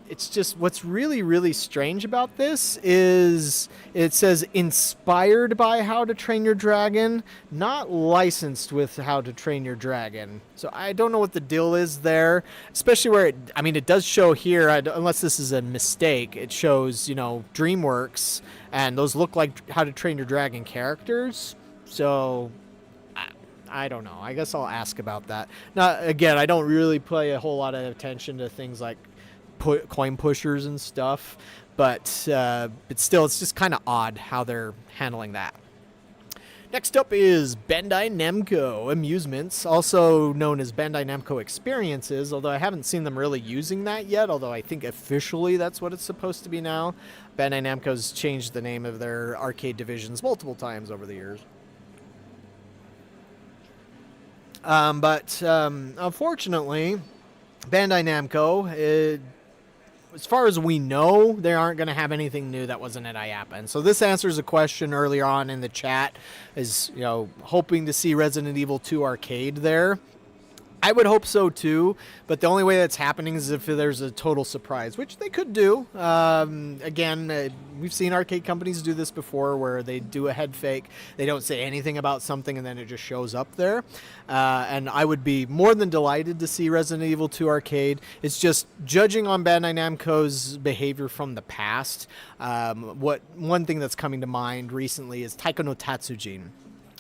It's just what's really, really strange about this is it says inspired by How to Train Your Dragon, not licensed with How to Train Your Dragon. So I don't know what the deal is there, especially where it does show here, unless this is a mistake, it shows, DreamWorks, and those look like How to Train Your Dragon characters. So I don't know. I guess I'll ask about that. Now, again, I don't really pay a whole lot of attention to things like coin pushers and stuff, but still, it's just kind of odd how they're handling that. Next up is Bandai Namco Amusements, also known as Bandai Namco Experiences, although I haven't seen them really using that yet, although I think officially that's what it's supposed to be now. Bandai Namco's changed the name of their arcade divisions multiple times over the years. Unfortunately, Bandai Namco, as far as we know, they aren't going to have anything new that wasn't at IAPA. And so this answers a question earlier on in the chat, is, hoping to see Resident Evil 2 Arcade there. I would hope so too, but the only way that's happening is if there's a total surprise, which they could do. Again, we've seen arcade companies do this before where they do a head fake. They don't say anything about something and then it just shows up there. And I would be more than delighted to see Resident Evil 2 Arcade. It's just judging on Bandai Namco's behavior from the past. One thing that's coming to mind recently is Taiko no Tatsujin,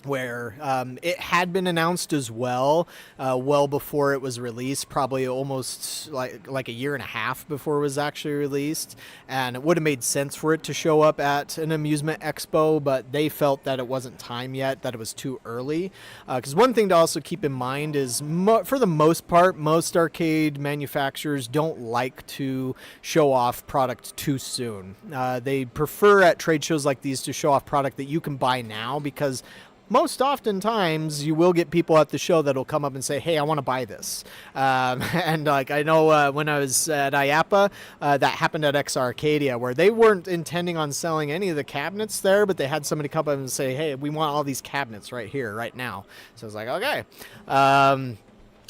where it had been announced as well before it was released, probably almost like a year and a half before it was actually released, and it would have made sense for it to show up at an amusement expo, but they felt that it wasn't time yet, that it was too early. Because one thing to also keep in mind is for the most part, most arcade manufacturers don't like to show off product too soon. They prefer at trade shows like these to show off product that you can buy now, because most oftentimes you will get people at the show that'll come up and say, hey, I want to buy this. And I know when I was at IAPA, that happened at Exa Arcadia, where they weren't intending on selling any of the cabinets there, but they had somebody come up and say, hey, we want all these cabinets right here, right now. So I was like, okay.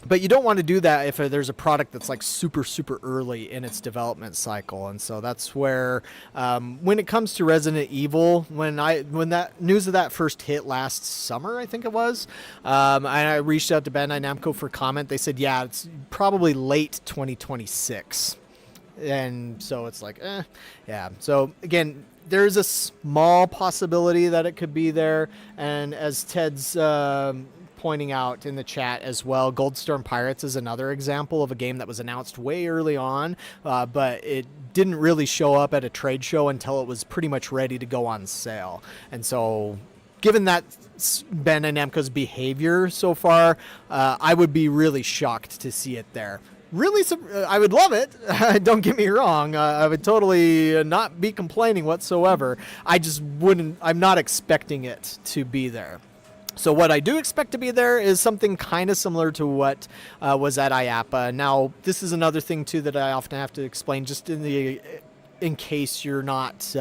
But you don't want to do that if there's a product that's like super, super early in its development cycle. And so that's where, when it comes to Resident Evil, when that news of that first hit last summer, I think it was, I reached out to Bandai Namco for comment. They said, yeah, it's probably late 2026. And so it's like, yeah. So again, there's a small possibility that it could be there. And as Ted's pointing out in the chat as well, Goldstorm Pirates is another example of a game that was announced way early on, but it didn't really show up at a trade show until it was pretty much ready to go on sale. And so given that Bandai Namco's behavior so far, I would be really shocked to see it there. Really, I would love it. Don't get me wrong. I would totally not be complaining whatsoever. I just wouldn't. I'm not expecting it to be there. So what I do expect to be there is something kind of similar to what was at IAPA. Now, this is another thing too that I often have to explain, just in case you're not.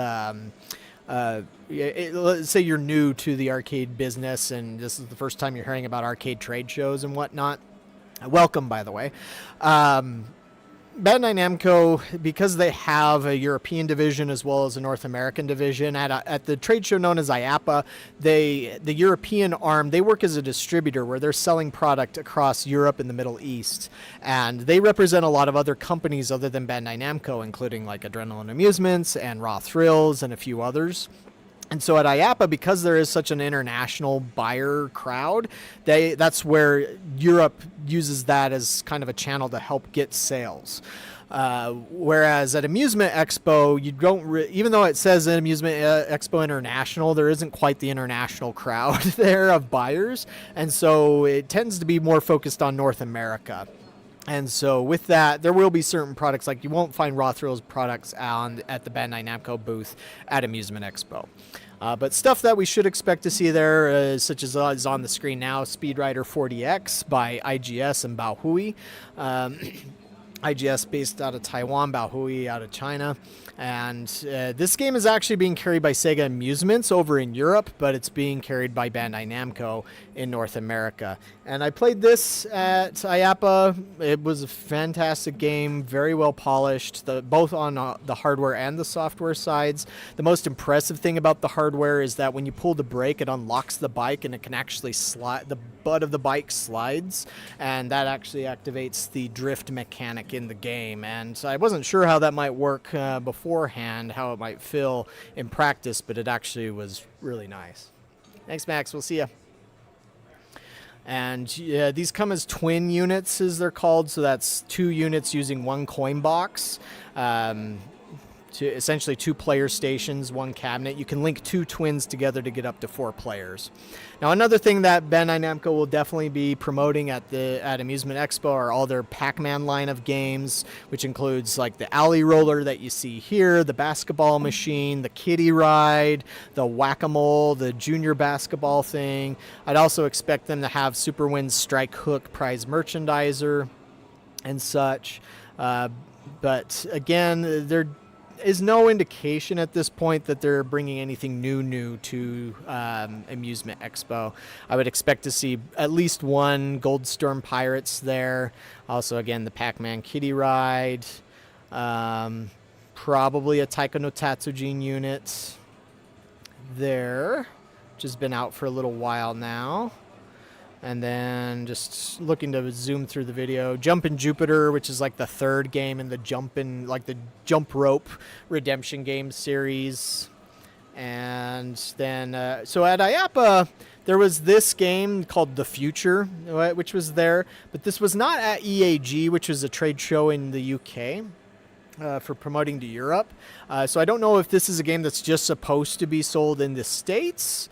Let's say you're new to the arcade business and this is the first time you're hearing about arcade trade shows and whatnot. Welcome, by the way. Bandai Namco, because they have a European division as well as a North American division, at the trade show known as IAPA, the European arm, they work as a distributor where they're selling product across Europe and the Middle East. And they represent a lot of other companies other than Bandai Namco, including like Adrenaline Amusements and Raw Thrills and a few others. And so at IAPA, because there is such an international buyer crowd, that's where Europe uses that as kind of a channel to help get sales. Whereas at Amusement Expo, you don't even though it says Amusement Expo International, there isn't quite the international crowd there of buyers. And so it tends to be more focused on North America. And so with that, there will be certain products, like you won't find Raw Thrills products at the Bandai Namco booth at Amusement Expo. But stuff that we should expect to see there, such as is on the screen now, Speed Rider 40X by IGS and Baohui. IGS based out of Taiwan, Baohui out of China. And this game is actually being carried by Sega Amusements over in Europe, but it's being carried by Bandai Namco in North America. And I played this at IAPA. It was a fantastic game, very well polished, both on the hardware and the software sides. The most impressive thing about the hardware is that when you pull the brake, it unlocks the bike and it can actually slide, the butt of the bike slides, and that actually activates the drift mechanic in the game. And I wasn't sure how that might work beforehand, how it might feel in practice, but it actually was really nice. Thanks, Max. We'll see you. And these come as twin units, as they're called. So that's 2 units using 1 coin box. To essentially 2 player stations, 1 cabinet. You can link 2 twins together to get up to 4 players. Now, another thing that Bandai Namco will definitely be promoting at Amusement Expo are all their Pac-Man line of games, which includes like the alley roller that you see here, the basketball machine, the kiddie ride, the whack-a-mole, the junior basketball thing. I'd also expect them to have Super Wins Strike Hook prize merchandiser and such. But again, there is no indication at this point that they're bringing anything new to Amusement Expo. I would expect to see at least 1 Goldstorm Pirates there. Also, again, the Pac-Man Kiddie Ride. Probably a Taiko no Tatsujin unit there, which has been out for a little while now. And then just looking to zoom through the video, Jumpin' Jupiter, which is like the 3rd game in the Jump Rope Redemption game series. And then, so at IAPA, there was this game called The Future, which was there. But this was not at EAG, which was a trade show in the UK. For promoting to Europe. So I don't know if this is a game that's just supposed to be sold in the States,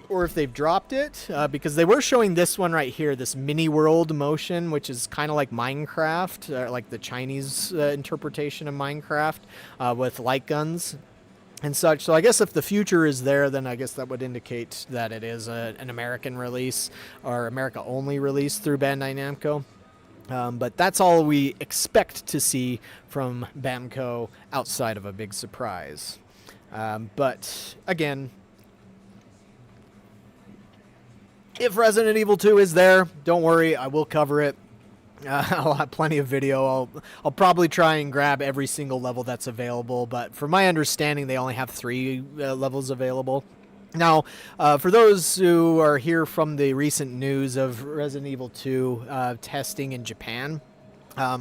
or if they've dropped it, because they were showing this one right here, this mini world motion, which is kind of like Minecraft, like the Chinese interpretation of Minecraft, with light guns and such. So I guess if The Future is there, then I guess that would indicate that it is an American release or America only release through Bandai Namco. But that's all we expect to see from Bamco outside of a big surprise. But again, if Resident Evil 2 is there, don't worry, I will cover it. I'll have plenty of video. I'll probably try and grab every single level that's available, but from my understanding, they only have 3 levels available. Now, for those who are here from the recent news of Resident Evil 2 testing in Japan,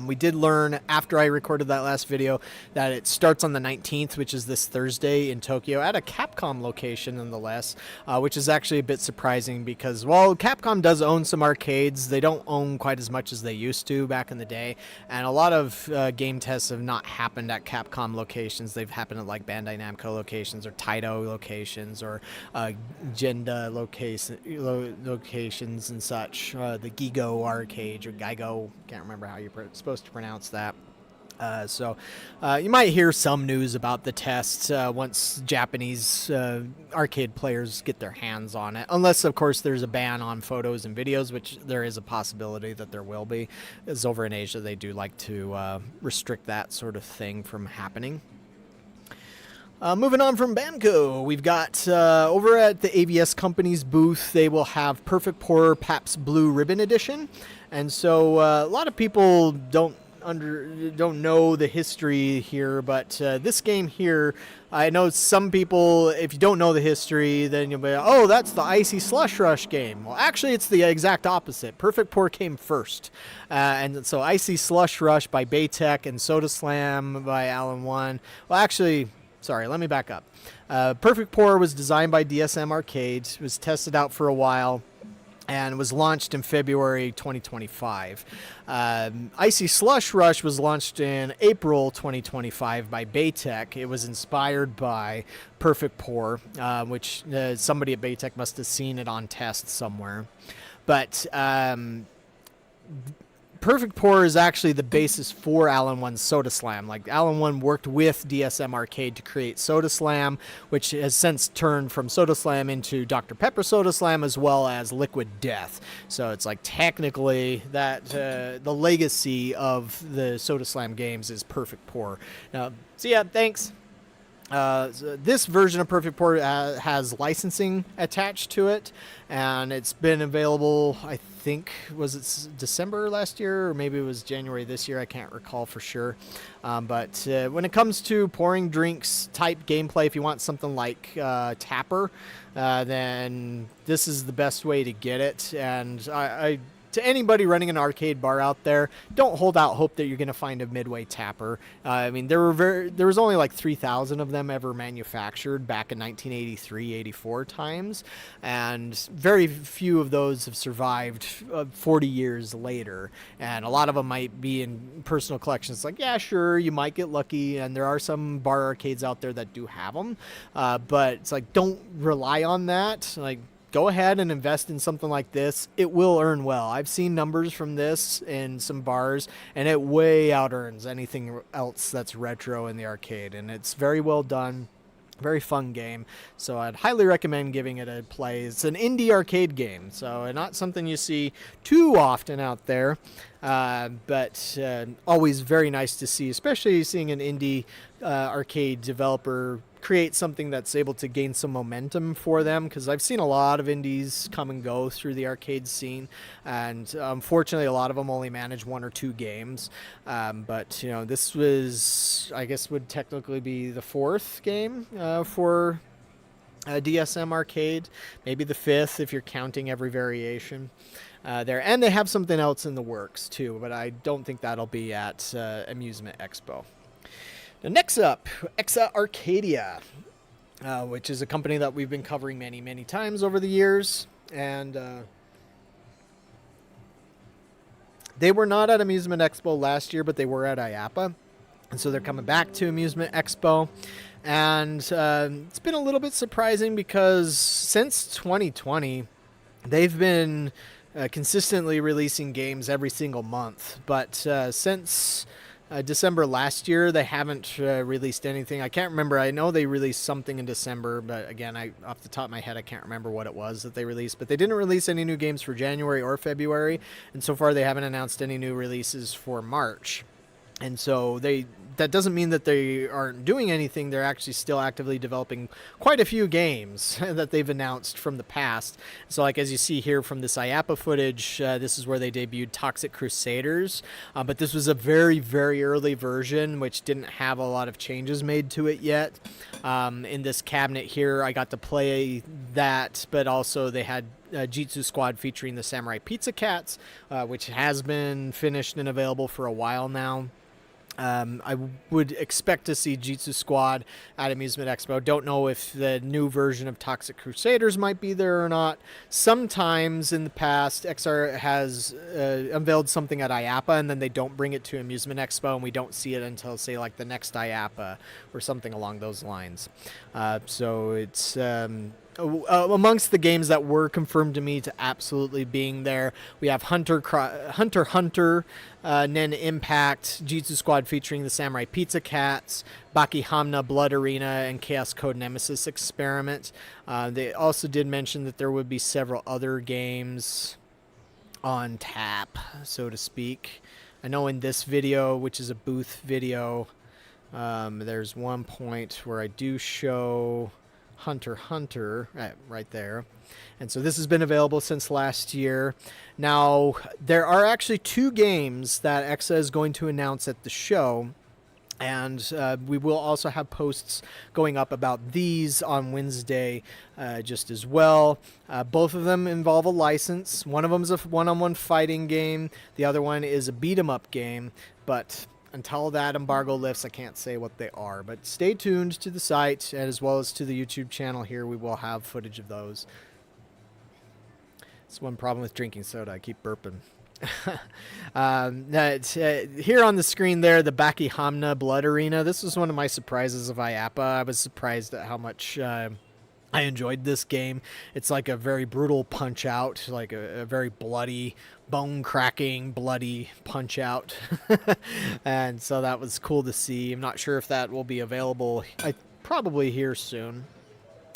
we did learn after I recorded that last video that it starts on the 19th, which is this Thursday in Tokyo at a Capcom location nonetheless, which is actually a bit surprising because while Capcom does own some arcades, they don't own quite as much as they used to back in the day, and a lot of game tests have not happened at Capcom locations. They've happened at like Bandai Namco locations or Taito locations or Genda locations and such, the Gigo arcade or Geigo, can't remember how you're supposed to pronounce that. So you might hear some news about the test once Japanese arcade players get their hands on it. Unless, of course, there's a ban on photos and videos, which there is a possibility that there will be. As over in Asia, they do like to restrict that sort of thing from happening. Moving on from Banco, we've got over at the AVS Company's booth, they will have Perfect Pour Pabst Blue Ribbon Edition. And so a lot of people don't know the history here, but this game here, I know some people, if you don't know the history, then you'll be, oh, that's the Icy Slush Rush game. Well, actually, it's the exact opposite. Perfect Pour came first. And so Icy Slush Rush by Baytech and Soda Slam by Alan One. Well, actually, sorry, let me back up. Perfect Pour was designed by DSM Arcade, was tested out for a while, and was launched in February 2025. Icy Slush Rush was launched in April 2025 by Baytech. It was inspired by Perfect Pour, which somebody at Baytech must have seen it on test somewhere. But Perfect Pour is actually the basis for Alan One's Soda Slam. Like, Alan One worked with DSM Arcade to create Soda Slam, which has since turned from Soda Slam into Dr. Pepper Soda Slam, as well as Liquid Death. So it's like technically that the legacy of the Soda Slam games is Perfect Pour. Now, so yeah, thanks. So this version of Perfect Pour has licensing attached to it, and it's been available, I think, was it December last year, or maybe it was January this year, I can't recall for sure. But when it comes to pouring drinks type gameplay, if you want something like Tapper, then this is the best way to get it. And I to anybody running an arcade bar out there, don't hold out hope that you're going to find a Midway Tapper. I mean, there was only like 3,000 of them ever manufactured back in 1983, 84 times, and very few of those have survived 40 years later. And a lot of them might be in personal collections. Like, yeah, sure, you might get lucky, and there are some bar arcades out there that do have them, but it's like, don't rely on that. Like, go ahead and invest in something like this. It will earn well. I've seen numbers from this in some bars, and it way out earns anything else that's retro in the arcade. And it's very well done. Very fun game. So I'd highly recommend giving it a play. It's an indie arcade game, so not something you see too often out there. But always very nice to see, especially seeing an indie arcade developer create something that's able to gain some momentum for them, because I've seen a lot of indies come and go through the arcade scene, and unfortunately a lot of them only manage one or two games. But you know, this was, I guess, would technically be the fourth game for DSM Arcade, maybe the fifth if you're counting every variation there. And they have something else in the works too, but I don't think that'll be at Amusement Expo. Now, next up, Exa Arcadia, which is a company that we've been covering many, many times over the years. And they were not at Amusement Expo last year, but they were at IAPA. And so they're coming back to Amusement Expo. And it's been a little bit surprising because since 2020, they've been consistently releasing games every single month. But since December last year, they haven't released anything. I can't remember. I know they released something in December, but again, off the top of my head, I can't remember what it was that they released. But they didn't release any new games for January or February, and so far they haven't announced any new releases for March. And so that doesn't mean that they aren't doing anything. They're actually still actively developing quite a few games that they've announced from the past. So like, as you see here from this IAPA footage, this is where they debuted Toxic Crusaders. But this was a very, very early version, which didn't have a lot of changes made to it yet. In this cabinet here, I got to play that, but also they had Jitsu Squad featuring the Samurai Pizza Cats, which has been finished and available for a while now. I would expect to see Jitsu Squad at Amusement Expo. Don't know if the new version of Toxic Crusaders might be there or not. Sometimes in the past, XR has unveiled something at IAPA, and then they don't bring it to Amusement Expo, and we don't see it until, say, like the next IAPA or something along those lines. So it's amongst the games that were confirmed to me to absolutely being there, we have Hunter Nen Impact, Jitsu Squad featuring the Samurai Pizza Cats, Baki Hamna Blood Arena, and Chaos Code Nemesis Experiment. They also did mention that there would be several other games on tap, so to speak. I know in this video, which is a booth video, there's one point where I do show Hunter right there. And so this has been available since last year. Now, there are actually 2 games that Exa is going to announce at the show. And we will also have posts going up about these on Wednesday just as well. Both of them involve a license. One of them is a one-on-one fighting game. The other one is a beat-em-up game. But until that embargo lifts, I can't say what they are. But stay tuned to the site as well as to the YouTube channel here. We will have footage of those. That's one problem with drinking soda. I keep burping. Here on the screen there, the Baki Hamna Blood Arena. This was one of my surprises of IAPA. I was surprised at how much I enjoyed this game. It's like a very brutal punch out, like a very bloody, bone cracking, bloody punch out. And so that was cool to see. I'm not sure if that will be available. Probably here soon.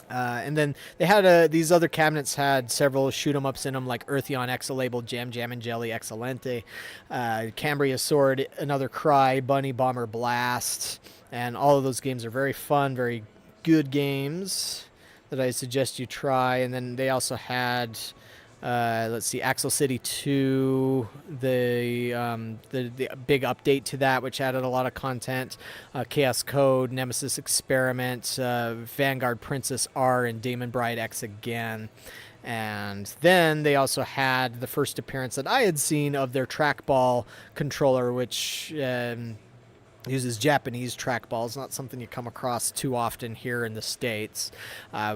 And then they had these other cabinets had several shoot 'em ups in them, like Eartheon, Exalabel, Jam Jam and Jelly, Excelente, Cambria Sword, Another Cry, Bunny Bomber Blast, and all of those games are very fun, very good games that I suggest you try. And then they also had, let's see, Axel City 2, the big update to that, which added a lot of content, Chaos Code, Nemesis Experiment, Vanguard Princess R, and Demon Bride X again. And then they also had the first appearance that I had seen of their trackball controller, which uses Japanese trackballs, not something you come across too often here in the States,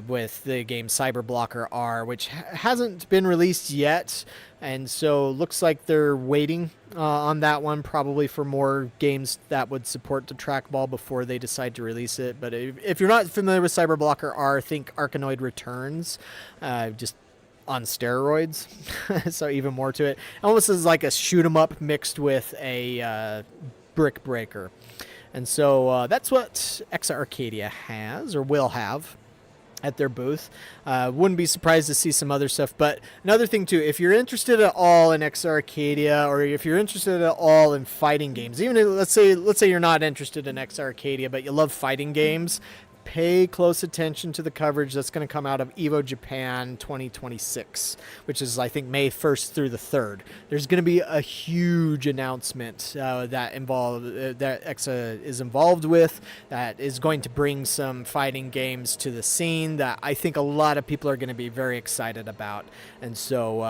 with the game Cyber Blocker R, which hasn't been released yet, and so looks like they're waiting on that one, probably for more games that would support the trackball before they decide to release it. But if you're not familiar with Cyber Blocker R, think Arkanoid Returns, just on steroids, so even more to it. Almost as like a shoot 'em up mixed with a brick breaker. And so that's what Exa Arcadia has, or will have, at their booth. Wouldn't be surprised to see some other stuff. But another thing too, if you're interested at all in Exa Arcadia, or if you're interested at all in fighting games, even if, let's say you're not interested in Exa Arcadia, but you love fighting games, pay close attention to the coverage that's going to come out of Evo Japan 2026, which is, I think, May 1st through the 3rd. There's going to be a huge announcement that Exa is involved with, that is going to bring some fighting games to the scene that I think a lot of people are going to be very excited about. And so,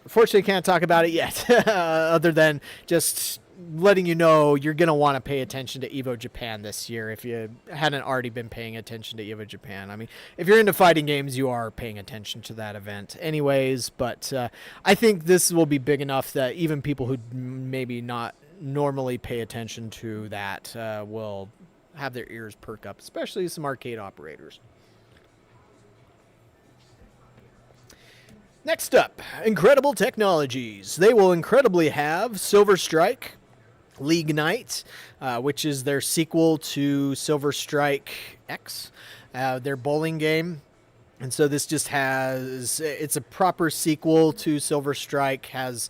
unfortunately, can't talk about it yet, other than just letting you know you're going to want to pay attention to Evo Japan this year if you hadn't already been paying attention to Evo Japan. I mean, if you're into fighting games, you are paying attention to that event anyways, but I think this will be big enough that even people who maybe not normally pay attention to that will have their ears perk up, especially some arcade operators. Next up, Incredible Technologies. They will incredibly have Silver Strike League Night, which is their sequel to Silver Strike X, their bowling game. And so this just has, it's a proper sequel to Silver Strike, has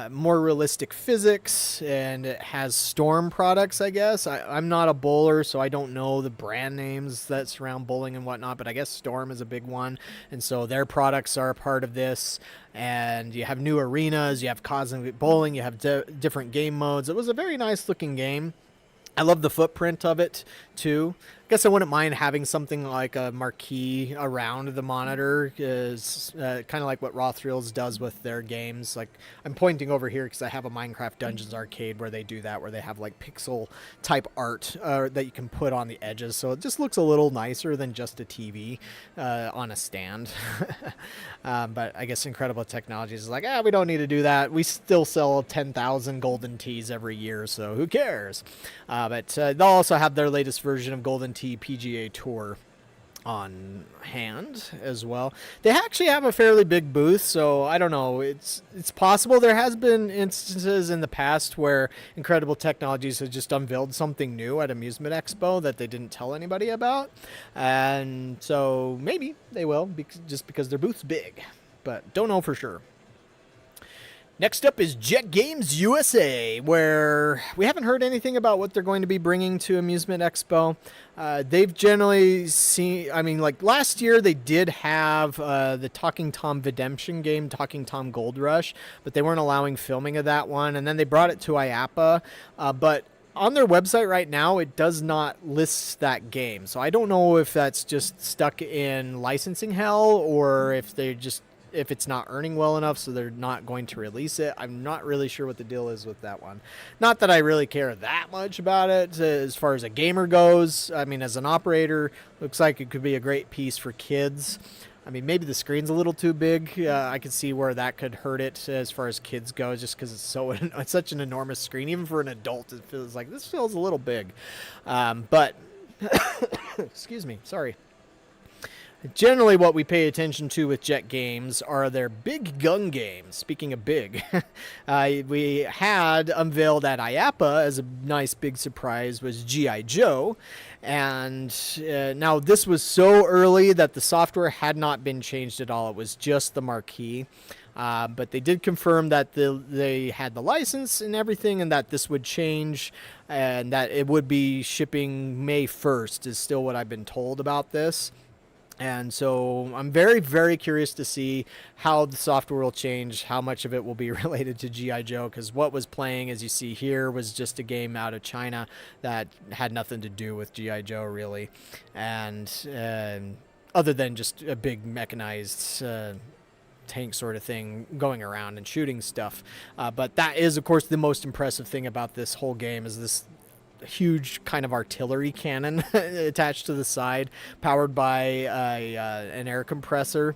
more realistic physics, and it has Storm products, I guess. I'm not a bowler, so I don't know the brand names that surround bowling and whatnot, but I guess Storm is a big one. And so their products are a part of this. And you have new arenas, you have Cosmic Bowling, you have different game modes. It was a very nice looking game. I love the footprint of it, too. I guess I wouldn't mind having something like a marquee around the monitor, is kind of like what Raw Thrills does with their games. Like, I'm pointing over here because I have a Minecraft Dungeons arcade where they do that, where they have like pixel type art that you can put on the edges. So it just looks a little nicer than just a TV on a stand. But I guess Incredible Technologies is like, we don't need to do that. We still sell 10,000 Golden Tees every year, so who cares? But they'll also have their latest version of Golden Tee PGA Tour on hand as well. They actually have a fairly big booth, so I don't know. It's possible there has been instances in the past where Incredible Technologies has just unveiled something new at Amusement Expo that they didn't tell anybody about, and so maybe they will just because their booth's big, but don't know for sure. Next up is Jet Games USA, where we haven't heard anything about what they're going to be bringing to Amusement Expo. They've generally seen, I mean, like last year they did have the Talking Tom Redemption game, Talking Tom Gold Rush, but they weren't allowing filming of that one. And then they brought it to IAPA, but on their website right now, it does not list that game. So I don't know if that's just stuck in licensing hell or if it's not earning well enough, so they're not going to release it. I'm not really sure what the deal is with that one. Not that I really care that much about it as far as a gamer goes. I mean, as an operator, looks like it could be a great piece for kids. I mean, maybe the screen's a little too big. I could see where that could hurt it as far as kids go, just because it's such an enormous screen. Even for an adult, it feels like this feels a little big. But excuse me, sorry. Generally, what we pay attention to with Jet Games are their big gun games. Speaking of big, we had unveiled at IAPA as a nice big surprise was G.I. Joe. And now this was so early that the software had not been changed at all. It was just the marquee. But they did confirm that they had the license and everything and that this would change and that it would be shipping May 1st is still what I've been told about this. And so I'm very, very curious to see how the software will change, how much of it will be related to G.I. Joe, because what was playing, as you see here, was just a game out of China that had nothing to do with G.I. Joe, really. And other than just a big mechanized tank sort of thing going around and shooting stuff. But that is, of course, the most impressive thing about this whole game is this huge kind of artillery cannon attached to the side, powered by an air compressor.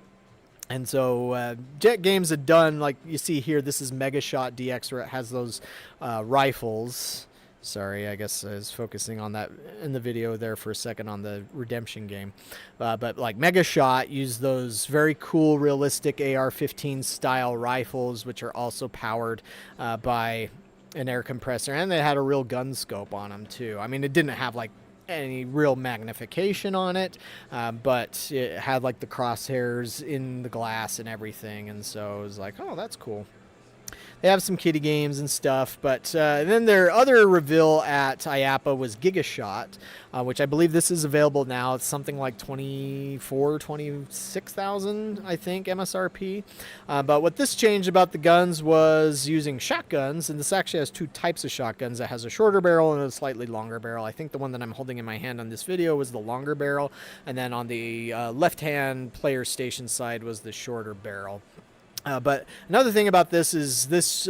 And so Jet Games had done, like you see here, this is Mega Shot DX, where it has those rifles. Sorry, I guess I was focusing on that in the video there for a second on the Redemption game. But like Mega Shot used those very cool, realistic AR-15 style rifles, which are also powered by an air compressor, and they had a real gun scope on them too. I mean, it didn't have like any real magnification on it, but it had like the crosshairs in the glass and everything, and so it was like, oh, that's cool. They have some kiddie games and stuff, but then their other reveal at IAPA was Gigashot, which I believe this is available now. It's something like 26,000, I think, MSRP. But what this changed about the guns was using shotguns, and this actually has two types of shotguns. It has a shorter barrel and a slightly longer barrel. I think the one that I'm holding in my hand on this video was the longer barrel, and then on the left-hand player station side was the shorter barrel. But another thing about this is this,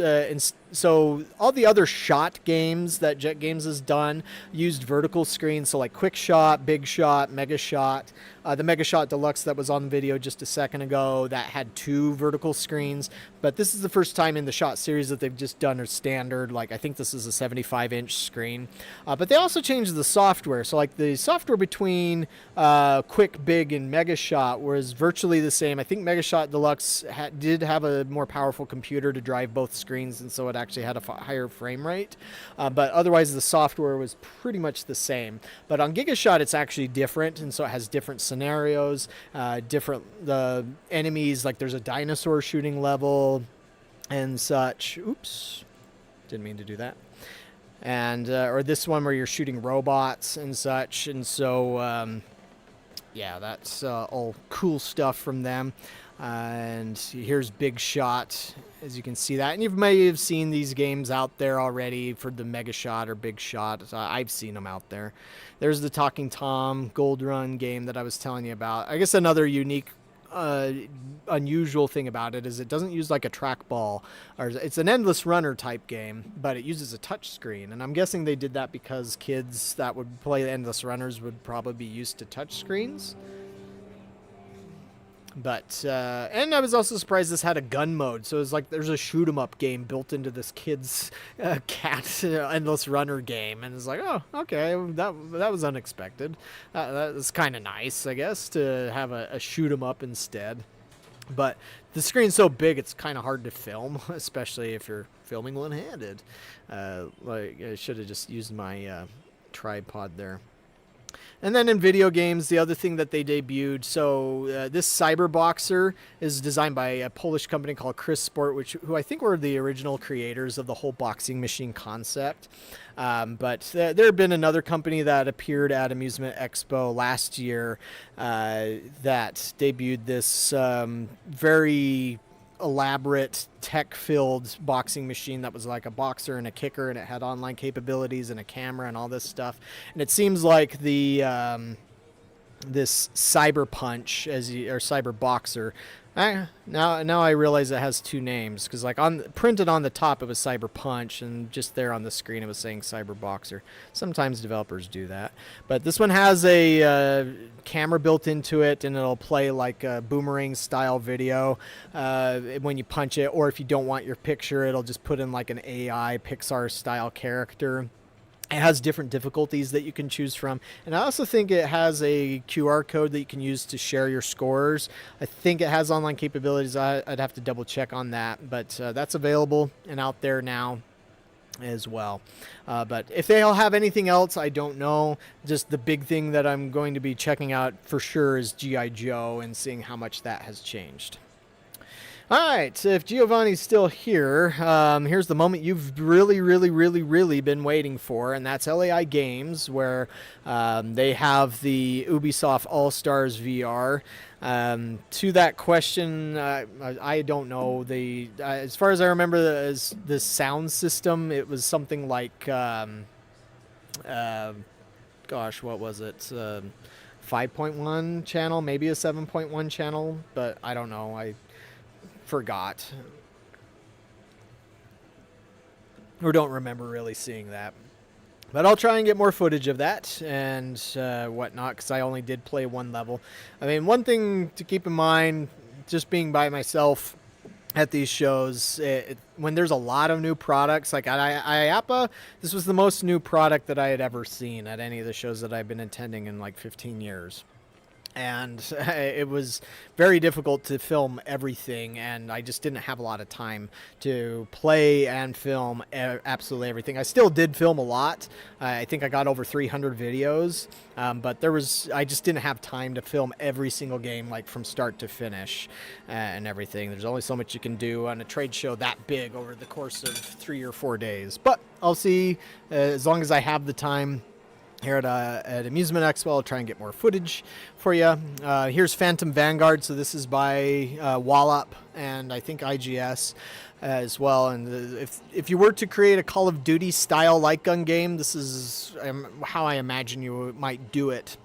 so all the other shot games that Jet Games has done used vertical screens, so like Quick Shot, Big Shot, Mega Shot. The Mega Shot Deluxe that was on the video just a second ago, that had two vertical screens. But this is the first time in the Shot series that they've just done a standard, like I think this is a 75-inch screen. But they also changed the software. So like the software between Quick, Big, and Mega Shot was virtually the same. I think Mega Shot Deluxe did have a more powerful computer to drive both screens, and so it actually had a higher frame rate. But otherwise, the software was pretty much the same. But on Gigashot, it's actually different, and so it has different scenarios, the enemies, like there's a dinosaur shooting level and such. Oops, didn't mean to do that. And or this one where you're shooting robots and such. And so yeah, that's all cool stuff from them. And here's Big Shot, as you can see that. And you may have seen these games out there already for the Mega Shot or Big Shot. I've seen them out there. There's the Talking Tom Gold Run game that I was telling you about. I guess another unique, unusual thing about it is it doesn't use like a trackball. Or it's an endless runner type game, but it uses a touch screen. And I'm guessing they did that because kids that would play endless runners would probably be used to touch screens. But and I was also surprised this had a gun mode, so it was like there's a shoot 'em up game built into this kid's cat endless runner game, and it's like, oh, okay, that was unexpected. That was kind of nice, I guess, to have a shoot 'em up instead. But the screen's so big, it's kind of hard to film, especially if you're filming one-handed. Like I should have just used my tripod there. And then in video games, the other thing that they debuted, so this Cyber Boxer is designed by a Polish company called Chris Sport, who I think were the original creators of the whole boxing machine concept. But there had been another company that appeared at Amusement Expo last year that debuted this very elaborate tech-filled boxing machine that was like a boxer and a kicker, and it had online capabilities and a camera and all this stuff. And it seems like the this Cyber Punch or Cyber Boxer. Now I realize it has two names, because like printed on the top it was Cyber Punch, and just there on the screen it was saying Cyber Boxer. Sometimes developers do that, but this one has a camera built into it, and it'll play like a boomerang style video when you punch it, or if you don't want your picture, it'll just put in like an AI Pixar style character. It has different difficulties that you can choose from. And I also think it has a QR code that you can use to share your scores. I think it has online capabilities. I'd have to double check on that. But that's available and out there now as well. But if they'll have anything else, I don't know. Just the big thing that I'm going to be checking out for sure is G.I. Joe and seeing how much that has changed. All right, so if Giovanni's still here, here's the moment you've really been waiting for, and that's LAI Games, where they have the Ubisoft All-Stars VR. To that question, I don't know. As far as I remember, the sound system, it was something like, gosh, what was it? 5.1 channel, maybe a 7.1 channel, but I don't know. I forgot or don't remember really seeing that, but I'll try and get more footage of that and whatnot, because I only did play one level. I mean, one thing to keep in mind, just being by myself at these shows, when there's a lot of new products, like at IAAPA, this was the most new product that I had ever seen at any of the shows that I've been attending in like 15 years. And it was very difficult to film everything, and I just didn't have a lot of time to play and film absolutely everything. I still did film a lot. I think I got over 300 videos, but I just didn't have time to film every single game, like from start to finish and everything. There's only so much you can do on a trade show that big over the course of 3 or 4 days. But I'll see, as long as I have the time here at Amusement Expo, I'll try and get more footage for you. Here's Phantom Vanguard. So this is by Wallop and I think IGS as well. And if you were to create a Call of Duty style light gun game, this is how I imagine you might do it.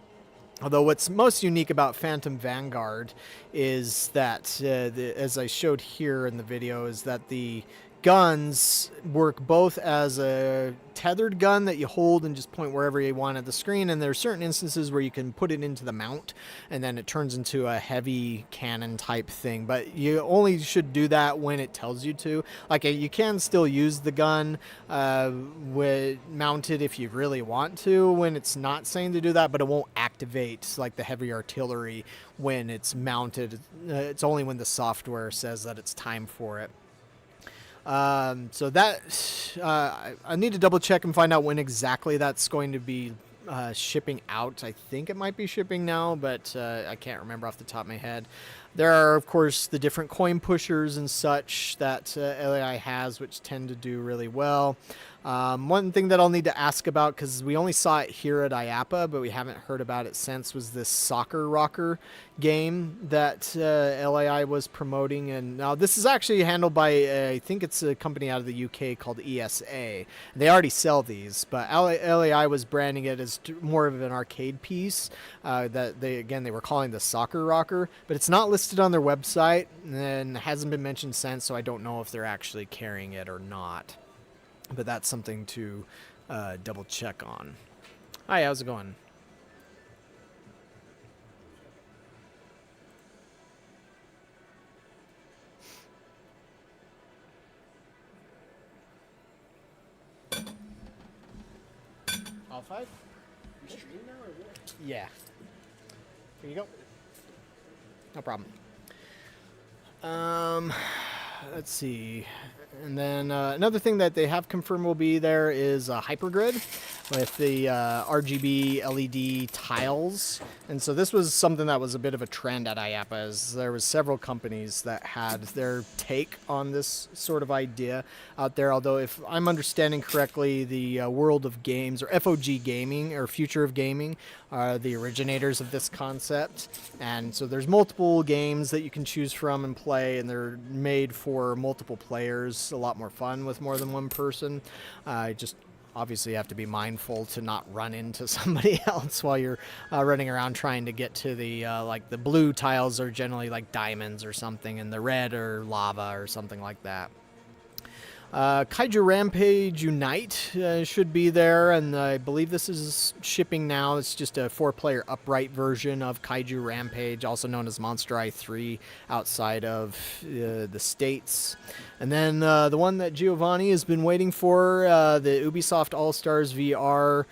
Although what's most unique about Phantom Vanguard is that, as I showed here in the video, is that the guns work both as a tethered gun that you hold and just point wherever you want at the screen, and there are certain instances where you can put it into the mount and then it turns into a heavy cannon type thing, but you only should do that when it tells you to. Like, you can still use the gun mounted if you really want to when it's not saying to do that, but it won't activate like the heavy artillery when it's mounted. It's only when the software says that it's time for it. So that I need to double check and find out when exactly that's going to be shipping out. I think it might be shipping now, but I can't remember off the top of my head. There are, of course, the different coin pushers and such that LAI has, which tend to do really well. One thing that I'll need to ask about, because we only saw it here at IAAPA, but we haven't heard about it since, was this Soccer Rocker game that LAI was promoting. And now this is actually handled by, I think it's a company out of the UK called ESA. They already sell these, but LAI was branding it as more of an arcade piece that they were calling the Soccer Rocker, but it's not listed on their website and hasn't been mentioned since, so I don't know if they're actually carrying it or not. But that's something to double check on. Hi, how's it going? All 5? You stream now or what? Yeah. Here you go. No problem. Let's see. And then another thing that they have confirmed will be there is a hypergrid with the RGB LED tiles. And so this was something that was a bit of a trend at IAPA, as there was several companies that had their take on this sort of idea out there. Although if I'm understanding correctly, the World of Games, or FOG Gaming, or Future of Gaming, are the originators of this concept. And so there's multiple games that you can choose from and play, and they're made for multiple players. A lot more fun with more than one person. Just obviously have to be mindful to not run into somebody else while you're running around trying to get to the like the blue tiles are generally like diamonds or something, and the red are lava or something like that. Kaiju Rampage Unite should be there, and I believe this is shipping now. It's just a 4-player upright version of Kaiju Rampage, also known as Monster Eye 3 outside of the States. And then the one that Giovanni has been waiting for, the Ubisoft All-Stars VR,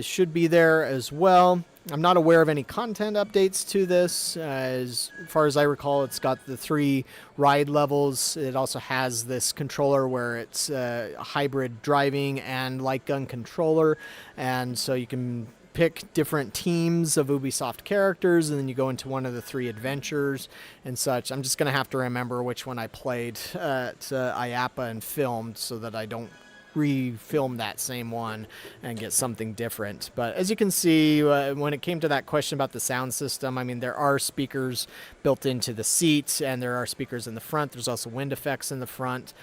should be there as well. I'm not aware of any content updates to this. As far as I recall, it's got the 3 ride levels. It also has this controller where it's a hybrid driving and light gun controller. And so you can pick different teams of Ubisoft characters, and then you go into one of the 3 adventures and such. I'm just going to have to remember which one I played at IAPA and filmed so that I don't refilm that same one and get something different. But as you can see, when it came to that question about the sound system, I mean, there are speakers built into the seat, and there are speakers in the front. There's also wind effects in the front.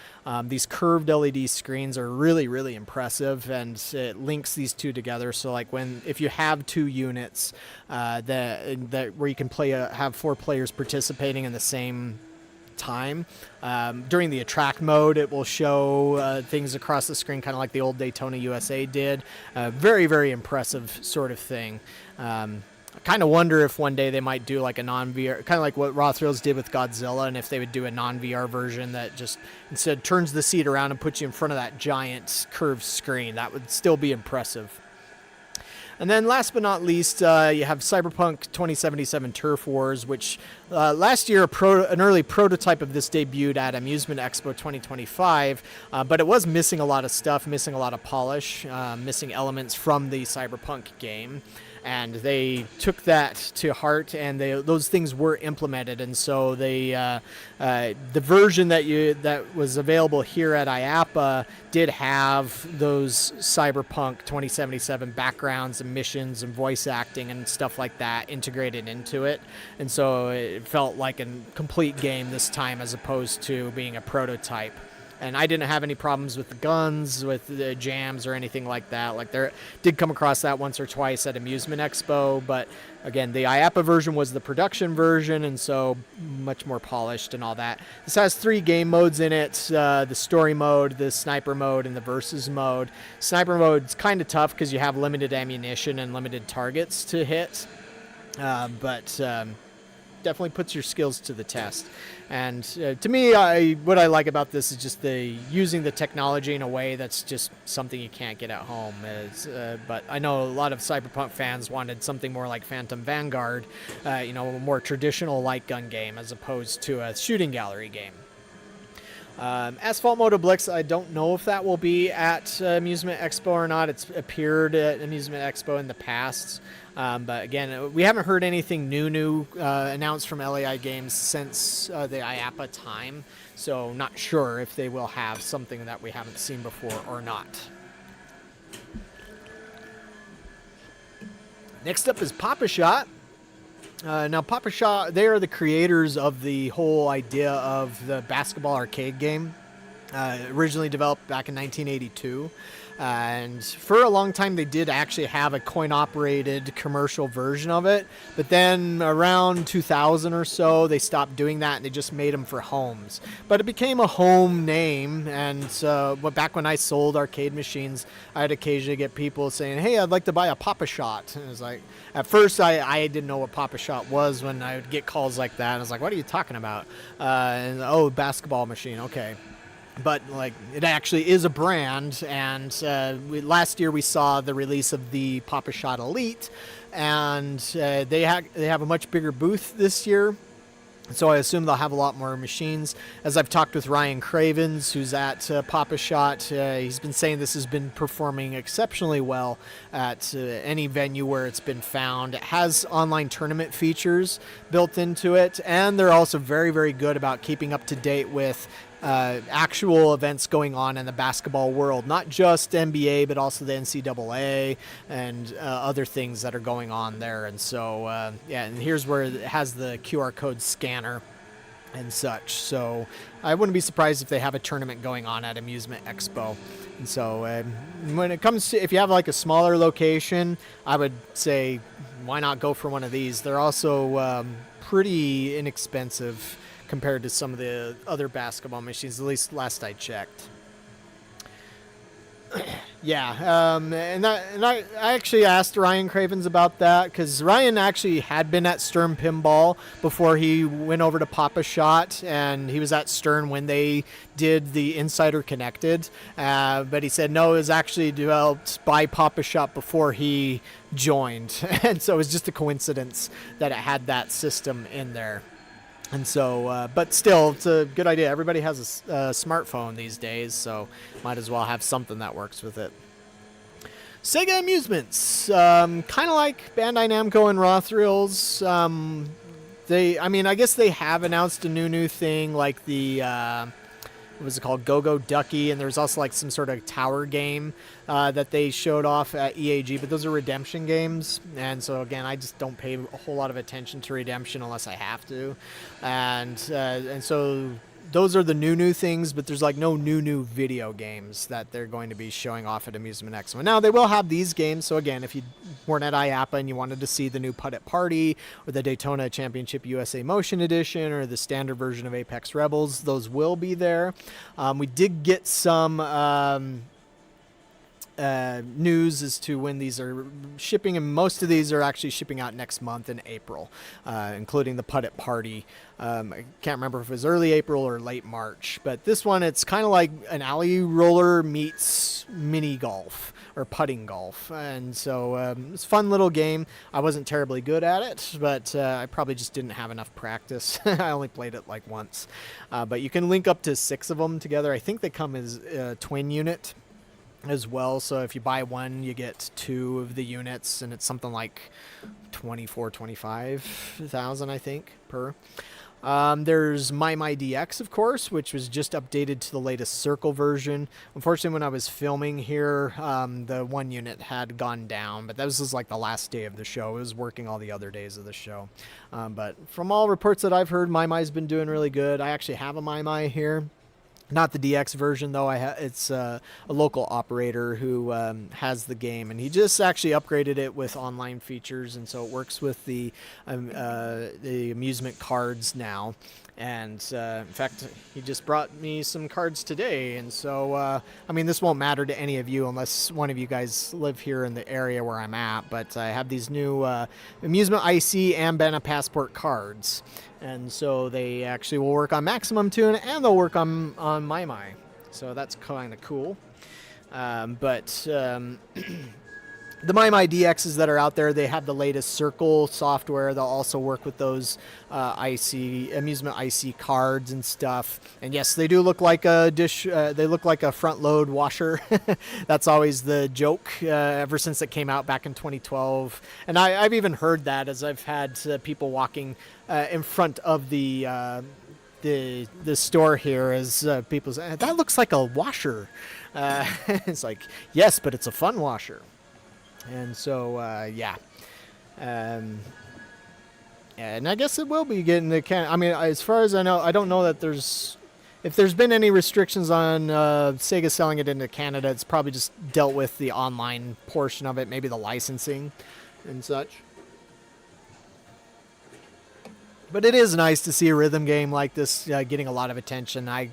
These curved LED screens are really, really impressive, and it links these two together. So like if you have 2 units that where you can have 4 players participating in the same time. During the attract mode, it will show things across the screen, kind of like the old Daytona USA did. Very, very impressive sort of thing. I kind of wonder if one day they might do like a non-VR, kind of like what Raw Thrills did with Godzilla, and if they would do a non-VR version that just instead turns the seat around and puts you in front of that giant curved screen. That would still be impressive. And then last but not least, you have Cyberpunk 2077 Turf Wars, which last year an early prototype of this debuted at Amusement Expo 2025, but it was missing a lot of stuff, missing a lot of polish, missing elements from the Cyberpunk game. And they took that to heart, and those things were implemented. And so the version that was available here at IAPA did have those Cyberpunk 2077 backgrounds and missions and voice acting and stuff like that integrated into it. And so it felt like a complete game this time, as opposed to being a prototype. And I didn't have any problems with the guns, with the jams, or anything like that. Like, there did come across that once or twice at Amusement Expo, but again, the IAPA version was the production version, and so much more polished and all that. This has 3 game modes in it: the story mode, the sniper mode, and the versus mode. Sniper mode's kind of tough because you have limited ammunition and limited targets to hit, but definitely puts your skills to the test. And to me, what I like about this is just using the technology in a way that's just something you can't get at home. But I know a lot of Cyberpunk fans wanted something more like Phantom Vanguard, a more traditional light gun game as opposed to a shooting gallery game. Asphalt Moto Blitz, I don't know if that will be at Amusement Expo or not. It's appeared at Amusement Expo in the past. But again, we haven't heard anything new announced from LAI Games since the IAPA time. So not sure if they will have something that we haven't seen before or not. Next up is Paposhot. Now, Paposhot, they are the creators of the whole idea of the basketball arcade game, originally developed back in 1982. And for a long time, they did actually have a coin-operated commercial version of it. But then around 2000 or so, they stopped doing that, and they just made them for homes. But it became a home name, and back when I sold arcade machines, I'd occasionally get people saying, "Hey, I'd like to buy a Paposhot." And it was like, at first, I didn't know what Paposhot was when I would get calls like that. I was like, "What are you talking about?" Basketball machine, okay. but like it actually is a brand. And last year we saw the release of the Paposhot Elite, and they have a much bigger booth this year. So I assume they'll have a lot more machines. As I've talked with Ryan Cravens, who's at Paposhot, he's been saying this has been performing exceptionally well at any venue where it's been found. It has online tournament features built into it, and they're also very, very good about keeping up to date with actual events going on in the basketball world, not just NBA, but also the NCAA and other things that are going on there. And so, yeah, and here's where it has the QR code scanner and such. So I wouldn't be surprised if they have a tournament going on at Amusement Expo. And so when it comes to, if you have like a smaller location, I would say, why not go for one of these? They're also pretty inexpensive compared to some of the other basketball machines, at least last I checked. Yeah, and I actually asked Ryan Cravens about that, because Ryan actually had been at Stern Pinball before he went over to Paposhot, and he was at Stern when they did the Insider Connected, but he said no, it was actually developed by Paposhot before he joined, and so it was just a coincidence that it had that system in there. And so, but still, it's a good idea. Everybody has a smartphone these days, so might as well have something that works with it. Sega Amusements, kind of like Bandai Namco and Raw Thrills. I guess they have announced a new thing, like the what was it called, Go-Go Ducky, and there's also like some sort of tower game that they showed off at EAG, but those are redemption games, and so again, I just don't pay a whole lot of attention to redemption unless I have to, and so those are the new things, but there's like no new video games that they're going to be showing off at Amusement Expo. Now, they will have these games, so again, if you weren't at IAPA and you wanted to see the new Putt-It Party or the Daytona Championship USA Motion Edition or the standard version of Apex Rebels, those will be there. We did get some news as to when these are shipping, and most of these are actually shipping out next month in April, including the Putt-It Party. I can't remember if it was early April or late March, but this one, it's kind of like an alley roller meets mini golf or putting golf, and so it's a fun little game. I wasn't terribly good at it, but I probably just didn't have enough practice. I only played it like once, but you can link up to 6 of them together. I think they come as a twin unit as well, so if you buy one you get 2 of the units, and it's something like 25,000 I think per. There's My DX, of course, which was just updated to the latest Circle version. Unfortunately, when I was filming here, the 1 unit had gone down, but that was just like the last day of the show. It was working all the other days of the show, but from all reports that I've heard, MyMy's been doing really good. I actually have a MyMy here. Not the DX version, though. It's a local operator who has the game, and he just actually upgraded it with online features, and so it works with the amusement cards now. And in fact, he just brought me some cards today, and so I mean, this won't matter to any of you unless one of you guys live here in the area where I'm at. But I have these new Amusement IC and Bana Passport cards. And so they actually will work on Maximum Tune, and they'll work on MyMy. So that's kind of cool. The MyMy DXs that are out there, they have the latest Circle software. They'll also work with those Amusement IC cards and stuff. And yes, they do look like a dish. They look like a front load washer. That's always the joke ever since it came out back in 2012. And I've even heard that as I've had people walking in front of the store here, as people say, that looks like a washer. It's like, yes, but it's a fun washer. And so, yeah. And I guess it will be getting to Canada. I mean, as far as I know, I don't know that if there's been any restrictions on Sega selling it into Canada, it's probably just dealt with the online portion of it, maybe the licensing and such. But it is nice to see a rhythm game like this getting a lot of attention. I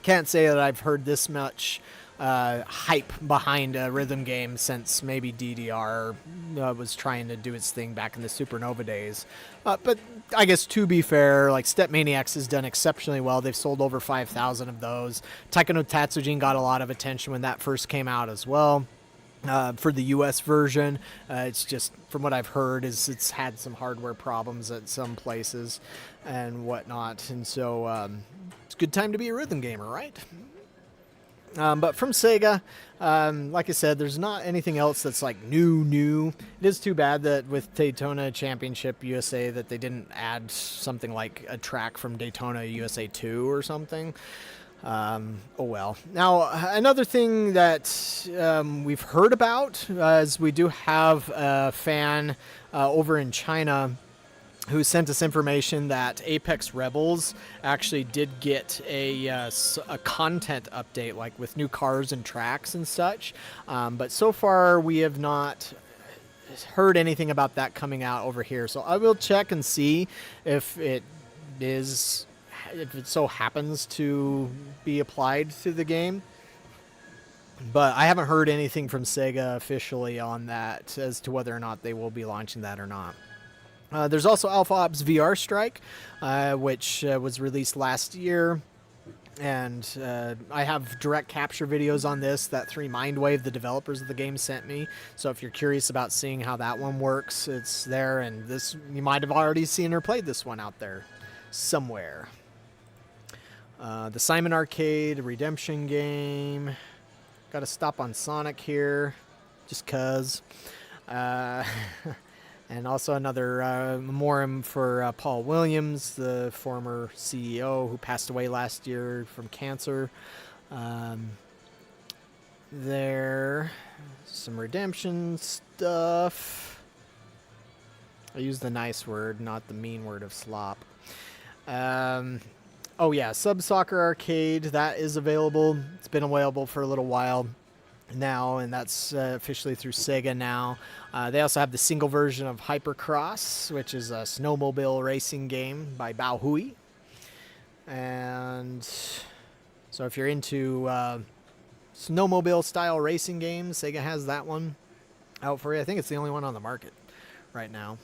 can't say that I've heard this much hype behind a rhythm game since maybe DDR was trying to do its thing back in the Supernova days. But I guess to be fair, like Step Maniacs has done exceptionally well. They've sold over 5,000 of those. Taiko no Tatsujin got a lot of attention when that first came out as well. For the U.S. version, it's just, from what I've heard, is it's had some hardware problems at some places and whatnot. And so it's a good time to be a rhythm gamer, right? But from Sega, like I said, there's not anything else that's like new. It is too bad that with Daytona Championship USA that they didn't add something like a track from Daytona USA 2 or something. Oh well. Now, another thing that we've heard about is we do have a fan over in China who sent us information that Apex Rebels actually did get a content update, like with new cars and tracks and such. But so far, we have not heard anything about that coming out over here. So I will check and see if it so happens to be applied to the game. But I haven't heard anything from Sega officially on that as to whether or not they will be launching that or not. There's also Alpha Ops VR Strike, which was released last year. And I have direct capture videos on this that 3Mindwave, the developers of the game, sent me. So if you're curious about seeing how that one works, it's there. And this, you might have already seen or played this one out there somewhere. The Simon Arcade Redemption game. Got to stop on Sonic here, just 'cause. And also another memoriam for Paul Williams, the former CEO who passed away last year from cancer. There, some redemption stuff. I use the nice word, not the mean word of slop. Oh yeah, Sub Soccer Arcade, that is available. It's been available for a little while now, and that's officially through Sega now. They also have the single version of Hypercross, which is a snowmobile racing game by Bao Hui. And so if you're into snowmobile style racing games, Sega has that one out for you. I think it's the only one on the market right now.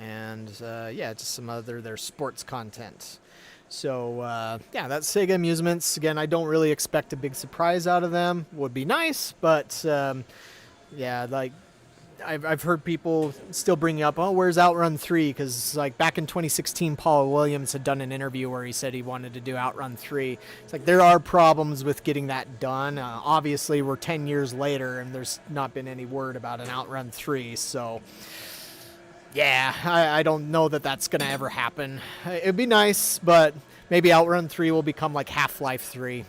And yeah, just some other their sports content. So yeah, that's Sega Amusements. Again, I don't really expect a big surprise out of them. Would be nice, but yeah, like I've heard people still bringing up, oh, where's Outrun 3? Because like back in 2016, Paul Williams had done an interview where he said he wanted to do Outrun 3. It's like there are problems with getting that done. Obviously, we're 10 years later, and there's not been any word about an Outrun 3. So yeah, I don't know that that's going to ever happen. It'd be nice, but maybe Outrun 3 will become like Half-Life 3.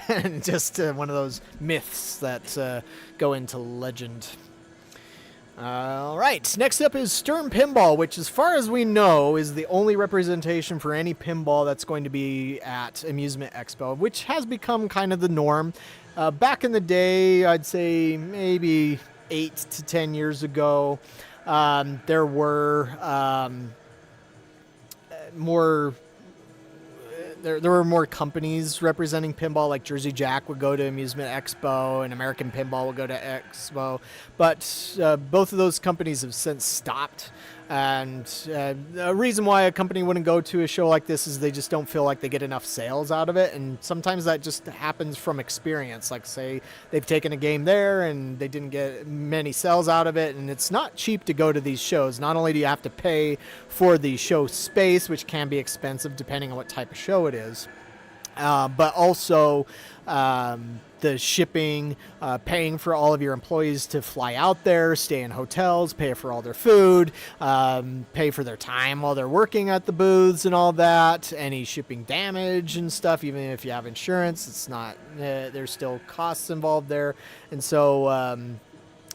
And just one of those myths that go into legend. All right, next up is Stern Pinball, which as far as we know is the only representation for any pinball that's going to be at Amusement Expo, which has become kind of the norm. Back in the day, I'd say maybe 8 to 10 years ago, there were there were more companies representing pinball, like Jersey Jack would go to Amusement Expo and American Pinball would go to Expo, but both of those companies have since stopped. And a reason why a company wouldn't go to a show like this is they just don't feel like they get enough sales out of it. And sometimes that just happens from experience. Like, say they've taken a game there and they didn't get many sales out of it. And it's not cheap to go to these shows. Not only do you have to pay for the show space, which can be expensive depending on what type of show it is, but also the shipping, paying for all of your employees to fly out there, stay in hotels, pay for all their food, pay for their time while they're working at the booths and all that, any shipping damage and stuff. Even if you have insurance, it's not, there's still costs involved there. And so,